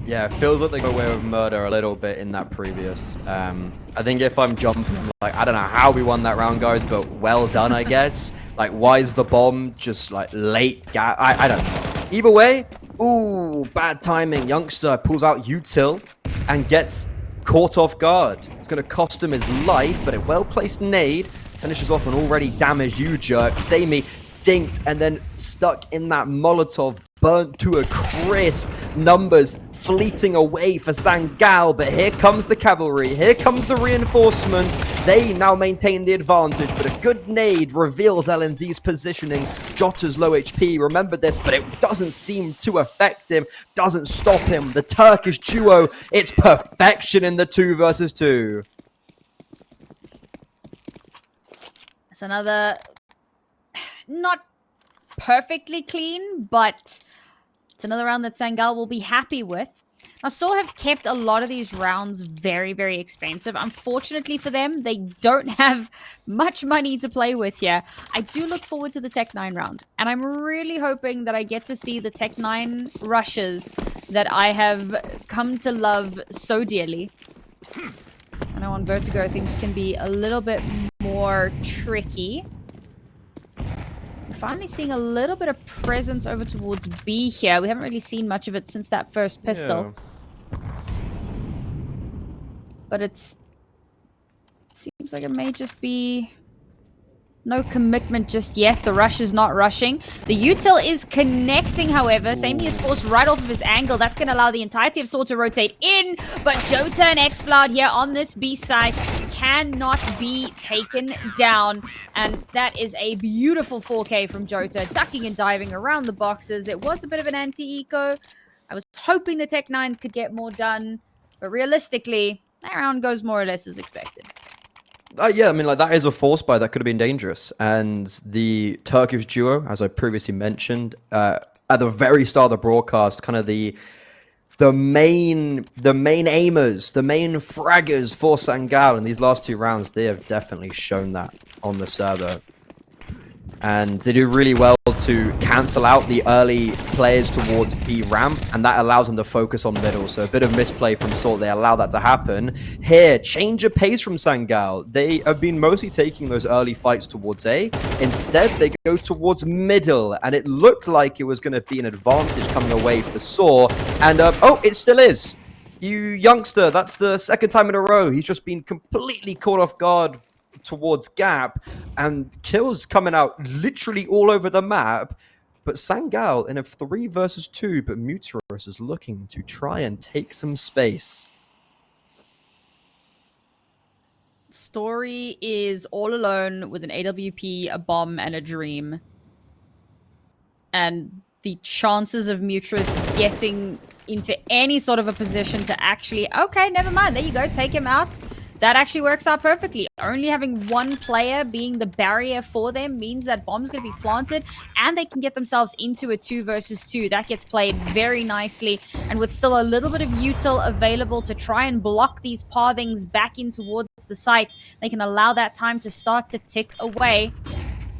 Yeah, it feels like they got away with murder a little bit in that previous. I think if I'm jumping, like, I don't know how we won that round, guys, but well done, I guess. Like, why is the bomb just, like, late? I don't know. Either way, ooh, bad timing. Youngster pulls out util and gets caught off guard. It's going to cost him his life, but a well-placed nade finishes off an already damaged U-jerk. sAw dinked and then stuck in that Molotov, burnt to a crisp. Numbers fleeting away for Sangal, but here comes the cavalry, here comes the reinforcement. They now maintain the advantage, but a good nade reveals LNZ's positioning. Jota's low HP, remember this, but it doesn't seem to affect him, doesn't stop him. The Turkish duo, it's perfection in the 2 versus 2. It's another, not perfectly clean, but it's another round that Sangal will be happy with. Now, sAw have kept a lot of these rounds very, very expensive. Unfortunately for them, they don't have much money to play with here. I do look forward to the Tech 9 round, and I'm really hoping that I get to see the Tech 9 rushes that I have come to love so dearly. I know on Vertigo, things can be a little bit more tricky. We're finally seeing a little bit of presence over towards B here. We haven't really seen much of it since that first pistol. Yeah. But it seems like it may just be no commitment just yet. The rush is not rushing. The util is connecting, however. sAw is forced right off of his angle. That's going to allow the entirety of sAw to rotate in. But Jota and xFloud here on this B site cannot be taken down. And that is a beautiful 4K from Jota, ducking and diving around the boxes. It was a bit of an anti-eco. I was hoping the Tech 9s could get more done. But realistically, that round goes more or less as expected. Yeah, I mean, like, that is a force buy that could have been dangerous. And the Turkish duo, as I previously mentioned, at the very start of the broadcast, kind of the main aimers, the main fraggers for Sangal in these last 2 rounds, they have definitely shown that on the server. And they do really well to cancel out the early players towards B ramp, and that allows them to focus on middle. So a bit of misplay from sAw, they allow that to happen. Here, change of pace from Sangal. They have been mostly taking those early fights towards A. Instead, they go towards middle, and it looked like it was going to be an advantage coming away for sAw. And, oh, it still is. You youngster, that's the 2nd time in a row. He's just been completely caught off guard towards gap, and kills coming out literally all over the map. But Sangal in a 3 versus 2, but Muterus is looking to try and take some space. Story is all alone with an AWP, a bomb, and a dream. And the chances of Muterus getting into any sort of a position to actually, okay, never mind, there you go, take him out. That actually works out perfectly. Only having one player being the barrier for them means that bomb's going to be planted and they can get themselves into a 2 versus 2. That gets played very nicely. And with still a little bit of util available to try and block these pathings back in towards the site, they can allow that time to start to tick away.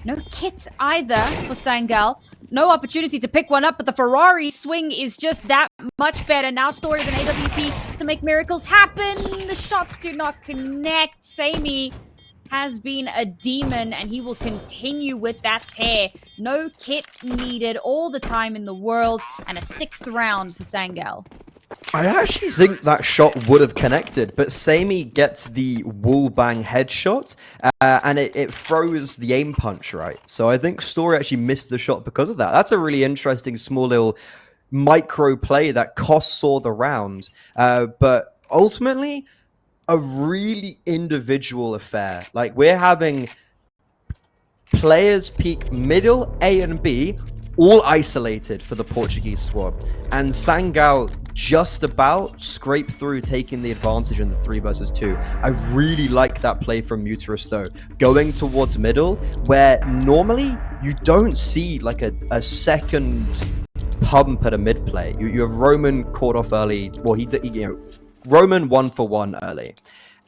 No kit either for Sangal. No opportunity to pick one up, but the Ferrari swing is just that much better. Now Story with an AWP to make miracles happen. The shots do not connect. sAw has been a demon, and he will continue with that tear. No kit needed, all the time in the world, and a 6th round for Sangal. I actually think that shot would have connected, but sAw gets the wall bang headshot, and it throws the aim punch right. So I think Story actually missed the shot because of that. That's a really interesting small little micro play that cost sAw the round. But ultimately, a really individual affair. Like, we're having players peak middle A and B all isolated for the Portuguese squad. And Sangal just about scraped through, taking the advantage in the 3 versus 2. I really like that play from Muterus though, going towards middle, where normally you don't see like a second pump at a mid play. You have Roman caught off early. Well, Roman 1-for-1 early.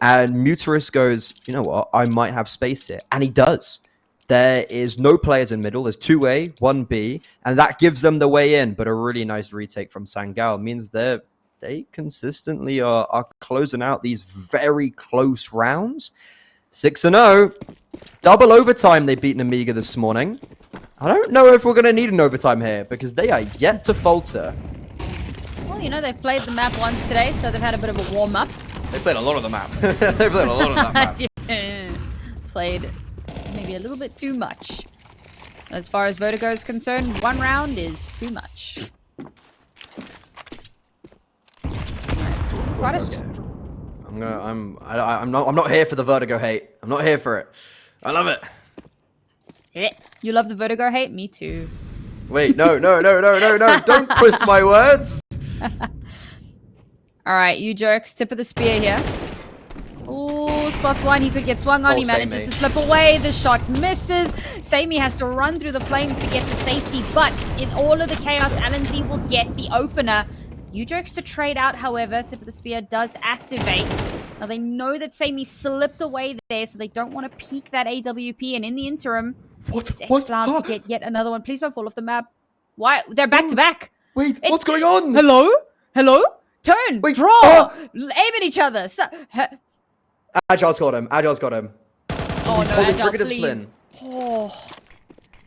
And Muterus goes, you know what, I might have space here. And he does. There is no players in middle. There's 2A, 1B, and that gives them the way in. But a really nice retake from Sangal means they consistently are closing out these very close rounds. 6-0. Double overtime they beat Amiga this morning. I don't know if we're going to need an overtime here because they are yet to falter. Well, you know, they've played the map once today, so they've had a bit of a warm-up. They played a lot of the map. They played a lot of that map. Yeah. Played maybe a little bit too much. As far as Vertigo is concerned, 1 round is too much. I'm not here for the Vertigo hate. I'm not here for it. I love it. You love the Vertigo hate? Me too. Wait, no. Don't twist my words. Alright, you jerks. Tip of the spear here. Ooh, spots 1. He could get swung on. He manages to slip away. The shot misses. sAw has to run through the flames to get to safety. But in all of the chaos, LNZ will get the opener. You jerks to trade out, however. Tip of the spear does activate. Now they know that sAw slipped away there, so they don't want to peek that AWP. And in the interim, it's X-Cloud to get yet another one. Please don't fall off the map. Why? They're back to back. Wait, what's going on? Hello? Hello? Turn. Wait, draw. Aim at each other. Agile's got him. Oh no, Agile, please. Discipline. Oh.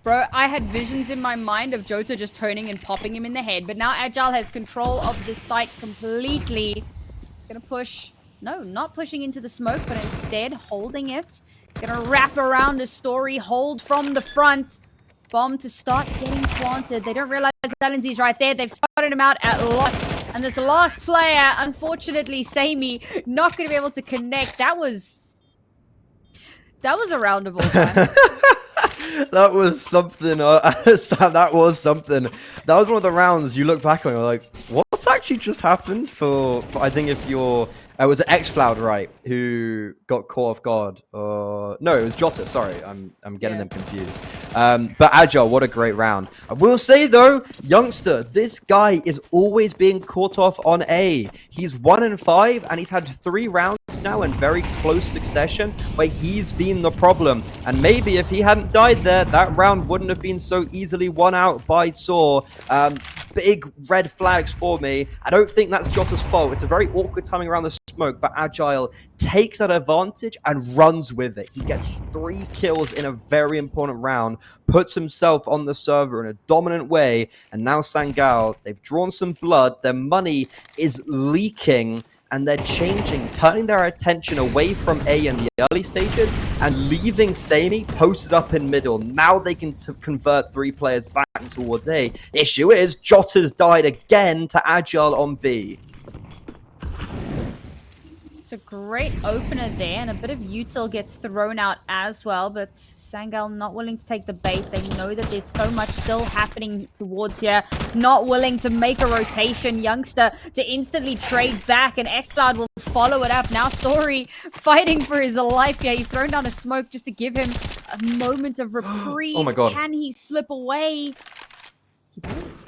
Bro, I had visions in my mind of Jota just turning and popping him in the head, but now Agile has control of this site completely. Gonna push. No, not pushing into the smoke, but instead holding it. Gonna wrap around a story, hold from the front. Bomb to start getting planted. They don't realize LNZ's right there. They've spotted him out at last. And this last player, unfortunately, sAw, not going to be able to connect. That was a round of all time. That was something. That was something. That was one of the rounds you look back on and you're like, what's actually just happened for I think if you're... It was X-Cloud, right, who got caught off guard. No, it was Jota. Sorry, I'm getting them confused. But Agile, what a great round. I will say, though, youngster, this guy is always being caught off on A. He's 1-5, and he's had 3 rounds now in very close succession where he's been the problem. And maybe if he hadn't died there, that round wouldn't have been so easily won out by sAw. Big red flags for me. I don't think that's Jota's fault. It's a very awkward timing around the smoke, but Agile takes that advantage and runs with it. He gets 3 kills in a very important round, puts himself on the server in a dominant way, and now Sangal, they've drawn some blood, their money is leaking, and they're changing, turning their attention away from A in the early stages and leaving sAw posted up in middle. Now they can convert 3 players back towards A. Issue is, Jota's died again to Agile on B. It's a great opener there, and a bit of util gets thrown out as well, but Sangal not willing to take the bait. They know that there's so much still happening towards here. Not willing to make a rotation. Youngster to instantly trade back, and X-Cloud will follow it up. Now Story fighting for his life here. He's thrown down a smoke just to give him a moment of reprieve. Oh my God. Can he slip away? He does.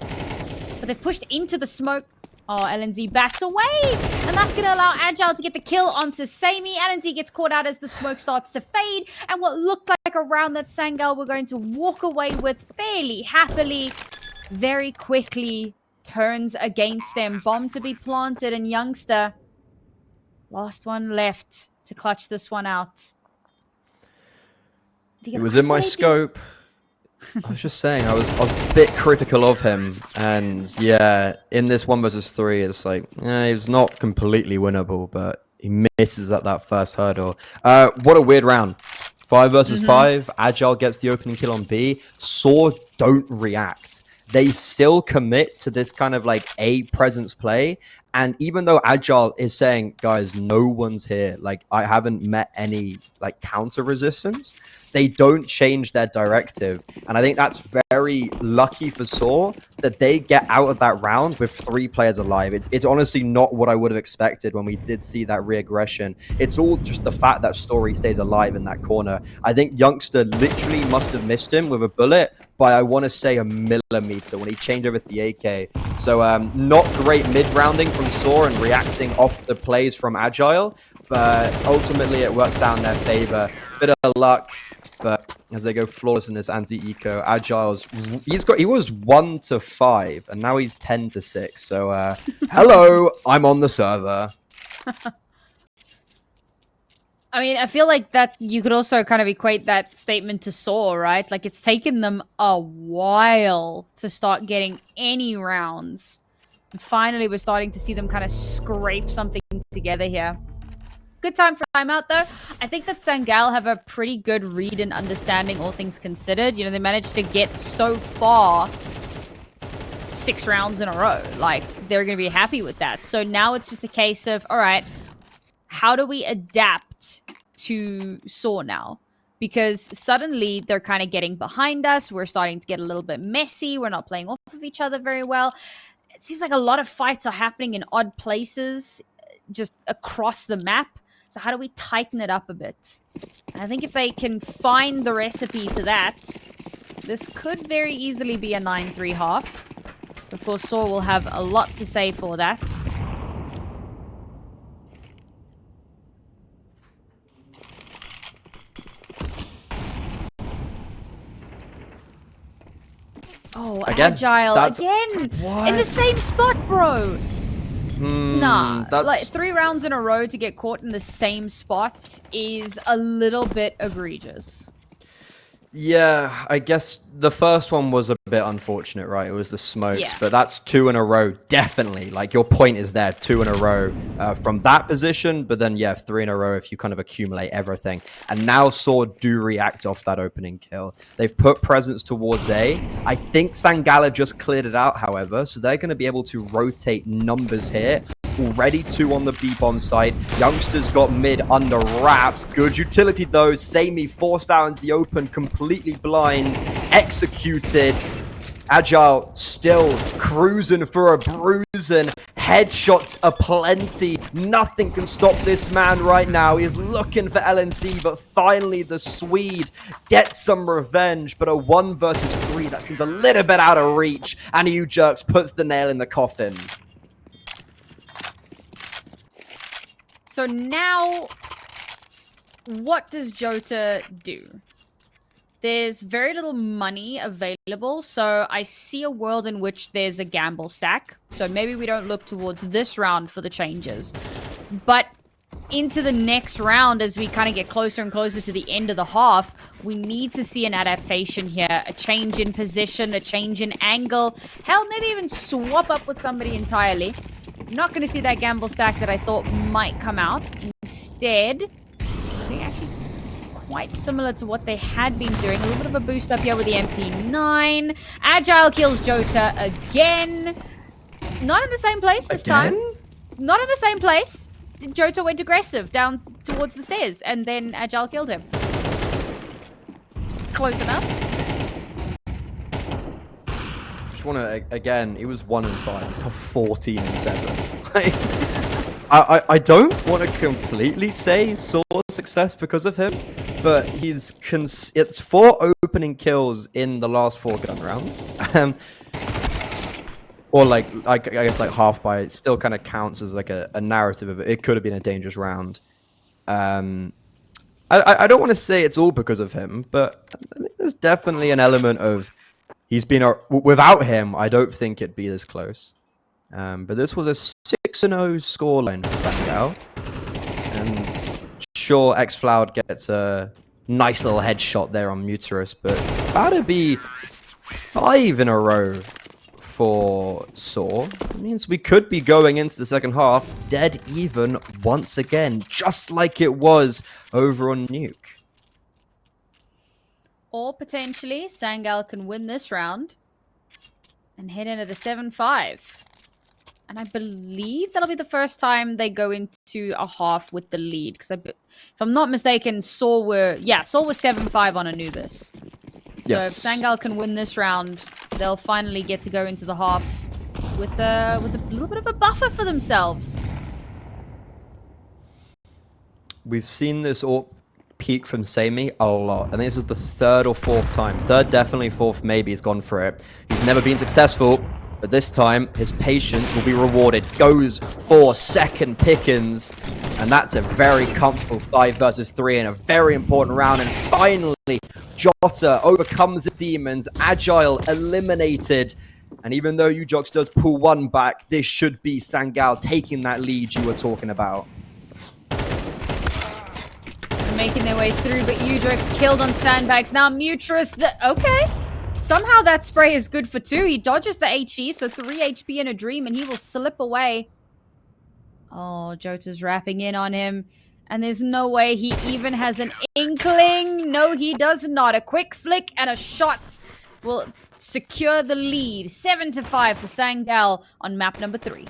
But they've pushed into the smoke. Oh, LNZ backs away, and that's going to allow Agile to get the kill onto sAw. LNZ gets caught out as the smoke starts to fade, and what looked like a round that Sangal were going to walk away with fairly happily, very quickly turns against them. Bomb to be planted, and Youngster, last one left to clutch this one out. It was in my scope. I was just saying, I was a bit critical of him, and yeah, in this 1 versus 3, it's like, he was not completely winnable, but he misses at that first hurdle. What a weird round. 5 versus 5, Agile gets the opening kill on B. sAw don't react. They still commit to this kind of like A presence play, and even though Agile is saying, guys, no one's here, like I haven't met any like counter resistance, they don't change their directive. And I think that's very lucky for sAw that they get out of that round with 3 players alive. It's honestly not what I would have expected when we did see that re-aggression. It's all just the fact that Story stays alive in that corner. I think Youngster literally must have missed him with a bullet by, I want to say, a millimeter when he changed over to the AK. So not great mid-rounding from sAw and reacting off the plays from Agile, but ultimately it works out in their favor. Bit of luck, but as they go flawless in this anti-eco, Agile's he was 1-5 and now he's 10-6. So hello, I'm on the server. I mean, I feel like that you could also kind of equate that statement to sAw, right? Like, it's taken them a while to start getting any rounds. And finally, we're starting to see them kind of scrape something together here. Good time for timeout, though. I think that Sangal have a pretty good read and understanding, all things considered. You know, they managed to get so far 6 rounds in a row. Like, they're going to be happy with that. So now it's just a case of, all right, how do we adapt to sAw now? Because suddenly they're kind of getting behind us. We're starting to get a little bit messy. We're not playing off of each other very well. It seems like a lot of fights are happening in odd places just across the map. So how do we tighten it up a bit? And I think if they can find the recipe to that, this could very easily be a 9-3 half. Of course, sAw will have a lot to say for that. Oh, Again, Agile again what? in the same spot, bro. Nah, that's... like 3 rounds in a row to get caught in the same spot is a little bit egregious. Yeah, I guess the first one was a bit unfortunate, right? It was the smokes, Yeah. but that's 2 in a row, definitely. Like, your point is there, 2 in a row from that position, but then, yeah, 3 in a row if you kind of accumulate everything. And now sAw do react off that opening kill. They've put presence towards A. I think Sangala just cleared it out, however, so they're going to be able to rotate numbers here. Already 2 on the B-bomb site. Youngster's got mid under wraps. Good utility though. Samey forced out into the open, completely blind. Executed. Agile still cruising for a bruising. Headshots aplenty. Nothing can stop this man right now. He is looking for LNC, but finally the Swede gets some revenge. But a 1 versus 3, that seems a little bit out of reach. And Jerks puts the nail in the coffin. So now, what does Jota do? There's very little money available, so I see a world in which there's a gamble stack. So maybe we don't look towards this round for the changes. But into the next round, as we kind of get closer and closer to the end of the half, we need to see an adaptation here. A change in position, a change in angle. Hell, maybe even swap up with somebody entirely. Not going to see that gamble stack that I thought might come out. Instead, see, actually quite similar to what they had been doing. A little bit of a boost up here with the MP9. Agile kills Jota again. Not in the same place this time. Not in the same place. Jota went aggressive down towards the stairs, and then Agile killed him. Close enough. Want to again, it was 1-5. It's now 14-7. I don't want to completely say sAw's success because of him, but it's 4 opening kills in the last 4 gun rounds. Or like I guess like half by it still kind of counts as like a narrative of it. It could have been a dangerous round. I don't want to say it's all because of him, but there's definitely an element of he's been without him. I don't think it'd be this close. But this was a 6-0 scoreline for Sangal, and sure, XFloud gets a nice little headshot there on Muterus, but about to be 5 in a row for sAw. It means we could be going into the second half dead even once again, just like it was over on Nuke. Or potentially, Sangal can win this round and head in at a 7-5. And I believe that'll be the first time they go into a half with the lead. Because if I'm not mistaken, sAw were 7-5 on Anubis. So if Sangal can win this round, they'll finally get to go into the half with a little bit of a buffer for themselves. We've seen this all peak from Sammy a lot. I think this is the third or fourth time. Third, definitely. Fourth, maybe. He's gone for it. He's never been successful, but this time his patience will be rewarded. Goes for second pickings, and that's a very comfortable 5 versus 3 in a very important round. And finally, Jota overcomes the demons. Agile eliminated. And even though Ujox does pull one back, this should be Sangal taking that lead you were talking about. Making their way through, but Udrix killed on sandbags. Now Mutris, okay. Somehow that spray is good for 2. He dodges the HE, so 3 HP in a dream, and he will slip away. Oh, Jota's wrapping in on him, and there's no way he even has an inkling. No, he does not. A quick flick and a shot will secure the lead. 7-5 for Sangal on map number 3.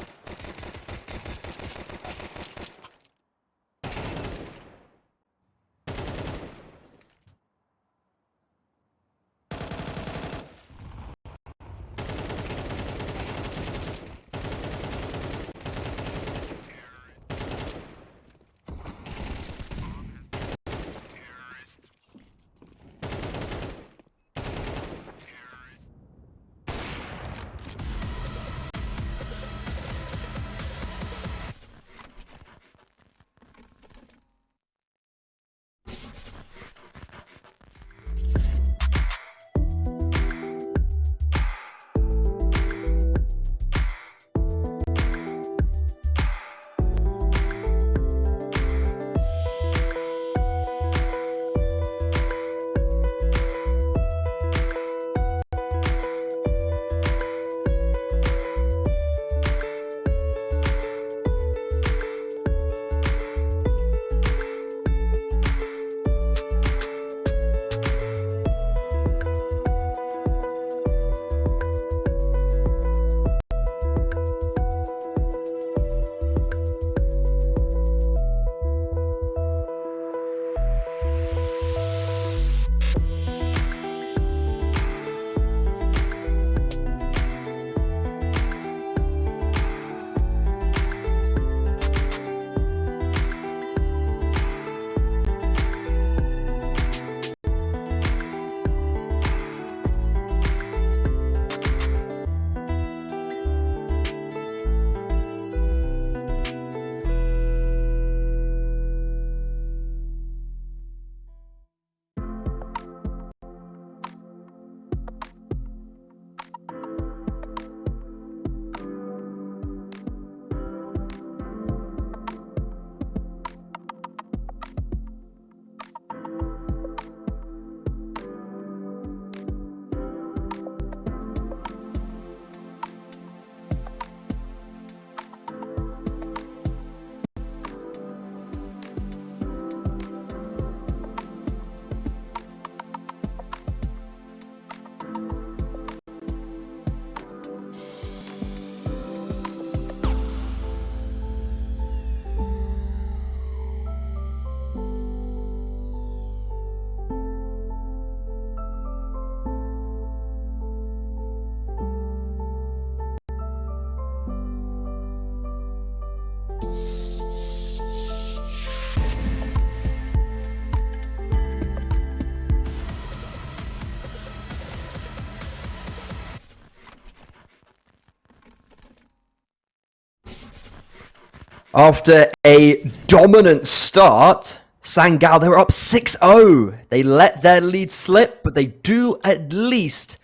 After a dominant start, Sangal, they were up 6-0. They let their lead slip, but they do at least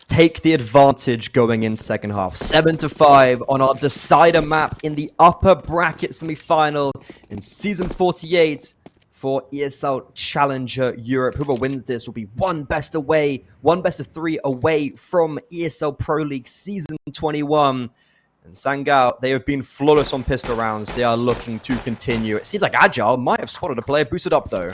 take the advantage going into second half. 7-5 on our decider map in the upper bracket semi-final in Season 48 for ESL Challenger Europe. Whoever wins this will be one best of 3 away from ESL Pro League Season 21. And Sangal, they have been flawless on pistol rounds. They are looking to continue. It seems like Agile might have spotted a player boosted up, though.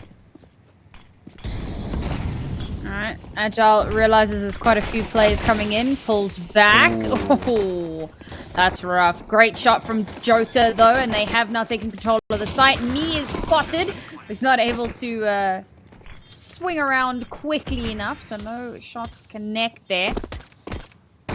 Alright, Agile realizes there's quite a few players coming in, pulls back. Oh, that's rough. Great shot from Jota, though, and they have now taken control of the site. Knee is spotted. He's not able to swing around quickly enough, so no shots connect there.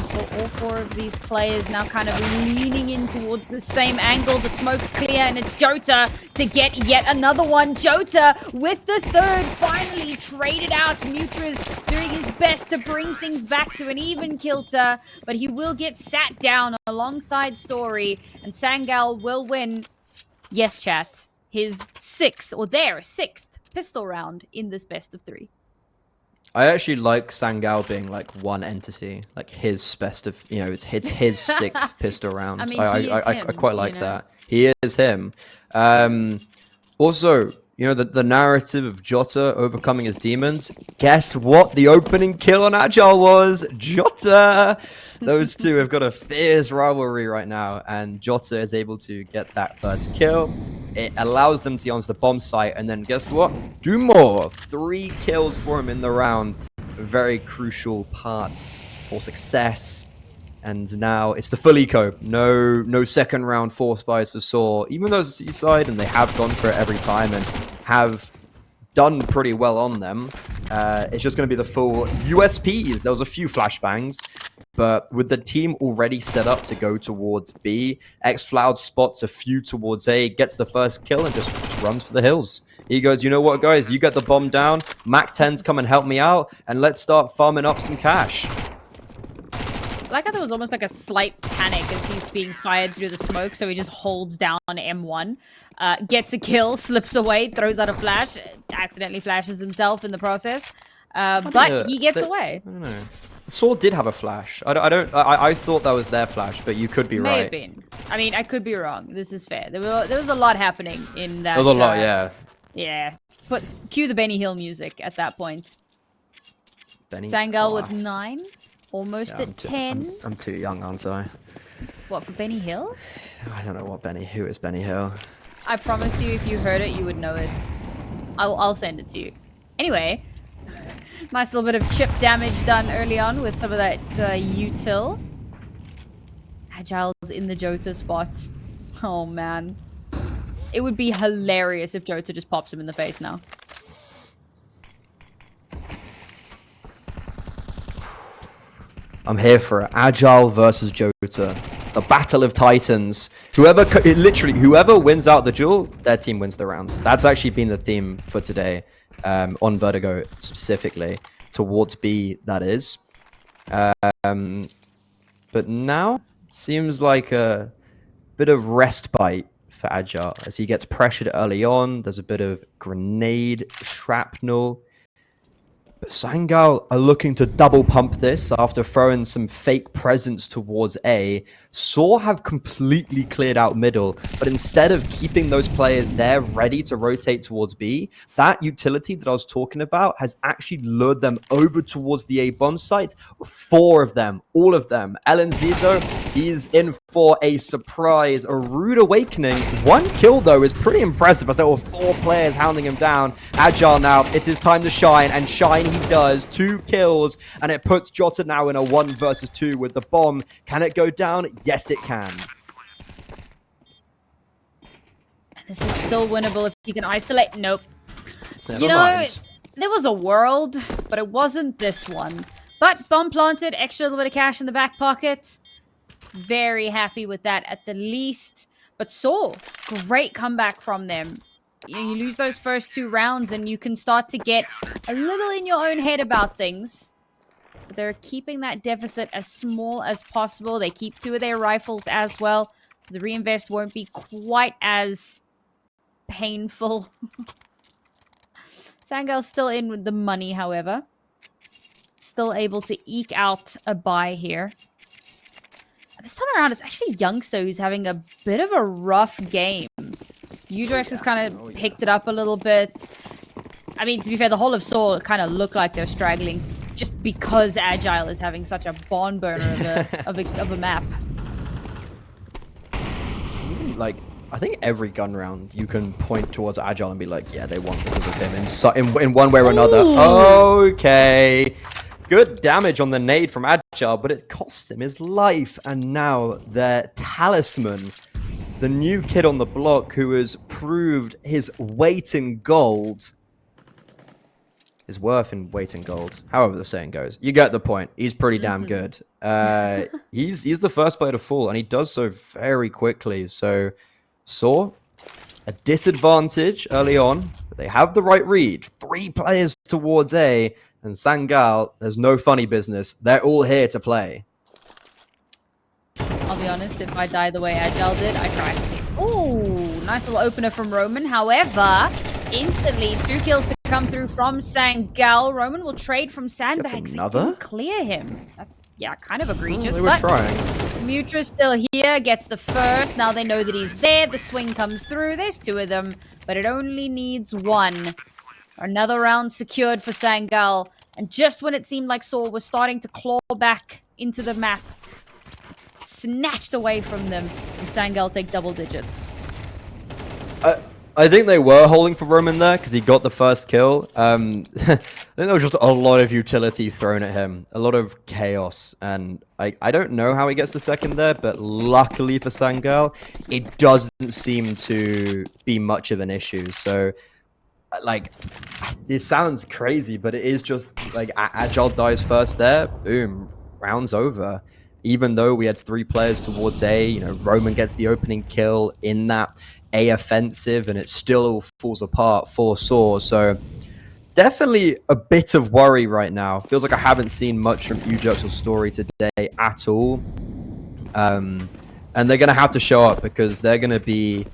So all four of these players now kind of leaning in towards the same angle. The smoke's clear, and it's Jota to get yet another one. Jota with the third, finally traded out. Mutra's doing his best to bring things back to an even kilter, but he will get sat down alongside Story, and Sangal will win, yes chat, his their sixth pistol round in this best of 3. I actually like Sangal being like one entity, like his best of, it's his sixth pistol round. I mean, I quite like that. He is him. Also, the narrative of Jota overcoming his demons. Guess what the opening kill on Agile was? Jota! Those two have got a fierce rivalry right now, and Jota is able to get that first kill. It allows them to get onto the bomb site, and then guess what? Do more. 3 kills for him in the round. A very crucial part for success. And now it's the full eco. No second round force buys for sAw. Even though it's Seaside, and they have gone for it every time and have done pretty well on them. It's just going to be the full USPs. There was a few flashbangs. But with the team already set up to go towards B, xFloud spots a few towards A, gets the first kill, and just runs for the hills. He goes, you know what, guys? You get the bomb down. Mac 10s come and help me out, and let's start farming up some cash. I like how there was almost like a slight panic as he's being fired through the smoke, so he just holds down M1, gets a kill, slips away, throws out a flash, accidentally flashes himself in the process, but he gets away. I don't know. sAw did have a flash. I thought that was their flash, but you could be right. May have been. I mean, I could be wrong. This is fair. There was a lot happening in that. There was a lot, yeah. Yeah. But cue the Benny Hill music at that point. Benny Sangal with 9. Almost at 10. I'm too young, aren't I? What, for Benny Hill? I don't know who is Benny Hill. I promise you, if you heard it, you would know it. I'll send it to you. Anyway, nice little bit of chip damage done early on with some of that util. Agile's in the Jota spot. Oh, man. It would be hilarious if Jota just pops him in the face now. I'm here for it. Agile versus Jota. The battle of titans. Whoever wins out the duel, their team wins the round. That's actually been the theme for today, on Vertigo specifically. Towards B, that is. But now, seems like a bit of respite for Agile as he gets pressured early on. There's a bit of grenade shrapnel. But Sangal are looking to double pump this after throwing some fake presence towards A. sAw have completely cleared out middle, but instead of keeping those players there ready to rotate towards B, that utility that I was talking about has actually lured them over towards the A bomb site. 4 of them, all of them. LNZ though, he's in for a surprise, a rude awakening. 1 kill though is pretty impressive as there were 4 players hounding him down. Agile now, it's his time to shine, and shine he does. 2 kills, and it puts Jota now in a 1 versus 2 with the bomb. Can it go down? Yes, it can. This is still winnable if you can isolate. Nope. Never mind. There was a world, but it wasn't this one. But bomb planted, extra little bit of cash in the back pocket. Very happy with that at the least. But sAw, great comeback from them. You lose those first 2 rounds and you can start to get a little in your own head about things. But they're keeping that deficit as small as possible. They keep 2 of their rifles as well. So the reinvest won't be quite as painful. Sangal's still in with the money, however. Still able to eke out a buy here. This time around, it's actually Youngster who's having a bit of a rough game. Udrex has kind of picked it up a little bit. I mean, to be fair, the whole of sAw kind of look like they're straggling just because Agile is having such a barn burner of a map. It's even like I think every gun round you can point towards Agile and be like, yeah, they won because of him in one way or another. Okay. Good damage on the nade from Agile, but it cost him his life. And now their talisman, the new kid on the block who has proved his weight in gold, his worth in weight in gold, however the saying goes. You get the point. He's pretty damn good. He's the first player to fall, and he does so very quickly. So sAw, a disadvantage early on, but they have the right read. 3 players towards A, and Sangal, there's no funny business. They're all here to play. I'll be honest, if I die the way Agile did, I cry. Ooh, nice little opener from Roman. However, instantly 2 kills to come through from Sangal. Roman will trade from sandbags. Another? They didn't clear him. That's, yeah, kind of egregious. They were but trying. Mutra's still here, gets the first. Now they know that he's there. The swing comes through. There's 2 of them, but it only needs 1. Another round secured for Sangal. And just when it seemed like sAw was starting to claw back into the map, it's snatched away from them, and Sangal take double digits. I think they were holding for Roman there because he got the first kill. I think there was just a lot of utility thrown at him, a lot of chaos, and I don't know how he gets the second there, but luckily for Sangal, it doesn't seem to be much of an issue. So, like, it sounds crazy, but it is just like Agile dies first there, boom, round's over. Even though we had 3 players towards A, you know, Roman gets the opening kill in that A offensive, and it still all falls apart for sAw. So it's definitely a bit of worry right now. Feels like I haven't seen much from Ujerk's story today at all. And they're going to have to show up because they're going to be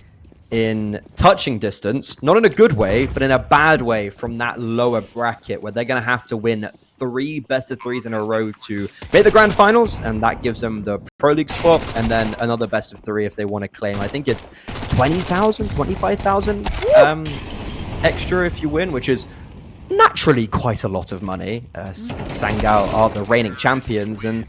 in touching distance, not in a good way, but in a bad way from that lower bracket where they're going to have to win 3 best-of-3s in a row to make the grand finals, and that gives them the Pro League spot, and then another best-of-3 if they want to claim. I think it's 20,000, 25,000 extra if you win, which is naturally quite a lot of money. Sangal are the reigning champions, and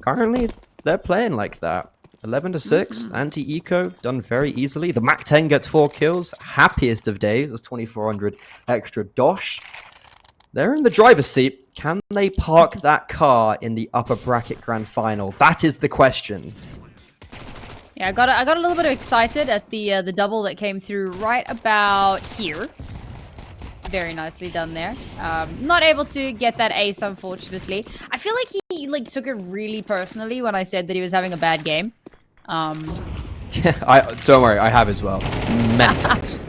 currently they're playing like that. 11-6, anti-eco, done very easily. The Mac 10 gets 4 kills. Happiest of days, was 2,400 extra dosh. They're in the driver's seat. Can they park that car in the upper bracket grand final? That is the question. Yeah, I got a little bit excited at the double that came through right about here. Very nicely done there. Not able to get that ace, unfortunately. I feel like he took it really personally when I said that he was having a bad game. Yeah, don't worry, I have as well. Many times.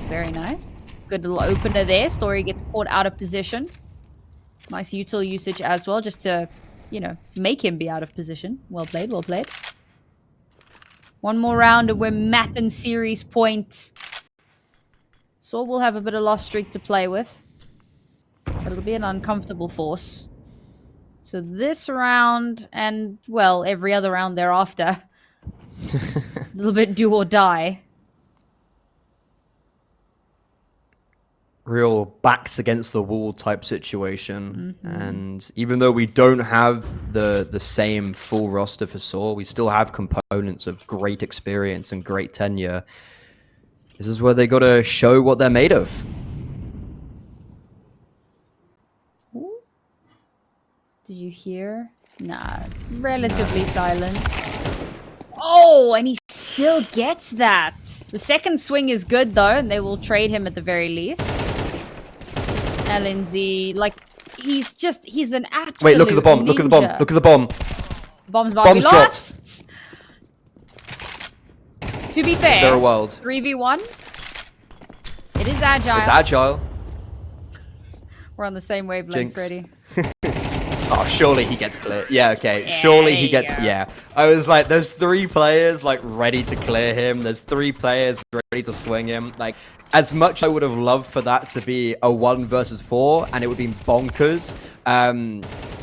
Very nice. Good little opener there. Story gets caught out of position. Nice util usage as well, just to, you know, make him be out of position. Well played, well played. One more round and we're mapping series point. sAw will have a bit of lost streak to play with. But it'll be an uncomfortable force. So this round, and, well, every other round thereafter, a little bit do or die. Real backs against the wall type situation. And even though we don't have the same full roster for sAw, we still have components of great experience and great tenure. This is where they got to show what they're made of. Did you hear? Nah, relatively silent. Oh, and he still gets that. The second swing is good, though, and they will trade him at the very least. LNZ, like, he's an absolute Wait, look at the bomb, look at the bomb, ninja. look at the bomb. Bomb's about to be lost. To be fair, Is there a world? 3v1. It is Agile. It's Agile. We're on the same wavelength, Jinx. Freddy. Oh, surely he gets clear. Yeah, okay. Yeah, Surely there he you gets... go. Yeah. I was like, there's 3 players, like, ready to clear him. There's 3 players ready to swing him. Like, as much I would have loved for that to be a 1 versus 4, and it would be bonkers,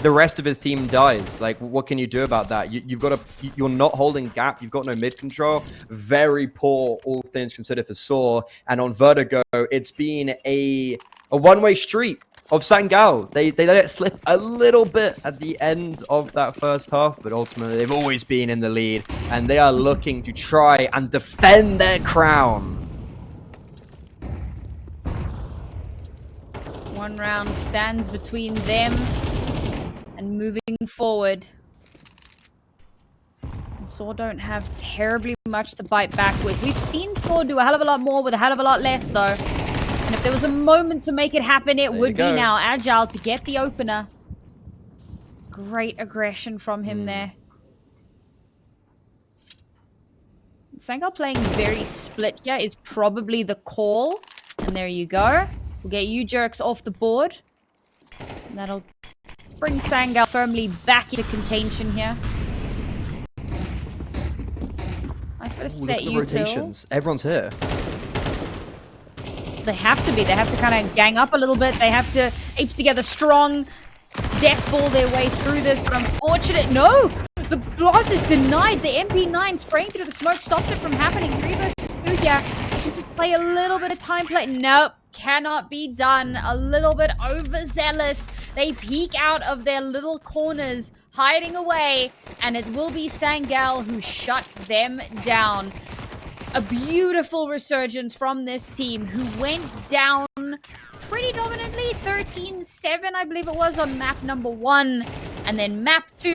the rest of his team dies. Like, what can you do about that? You've got to... You're not holding gap. You've got no mid control. Very poor, all things considered, for sAw. And on Vertigo, it's been a one-way street of Sangal. They let it slip a little bit at the end of that first half, but ultimately they've always been in the lead, and they are looking to try and defend their crown. One round stands between them and moving forward. sAw don't have terribly much to bite back with. We've seen sAw do a hell of a lot more with a hell of a lot less, though. And if there was a moment to make it happen, it would be now. Agile to get the opener. Great aggression from him there. Sangal playing very split here is probably the call. And there you go. We'll get you jerks off the board. And that'll bring Sangal firmly back into contention here. I suppose Look at the rotations. Everyone's here. They have to be. They have to kind of gang up a little bit. They have to apes together strong, death ball their way through this. But unfortunate, no! The blast is denied. The MP9 spraying through the smoke stops it from happening. 3 versus 2 here. They can just play a little bit of time play. Nope. Cannot be done. A little bit overzealous. They peek out of their little corners, hiding away. And it will be Sangal who shut them down. A beautiful resurgence from this team who went down pretty dominantly. 13-7, I believe it was, on map number 1. And then map 2,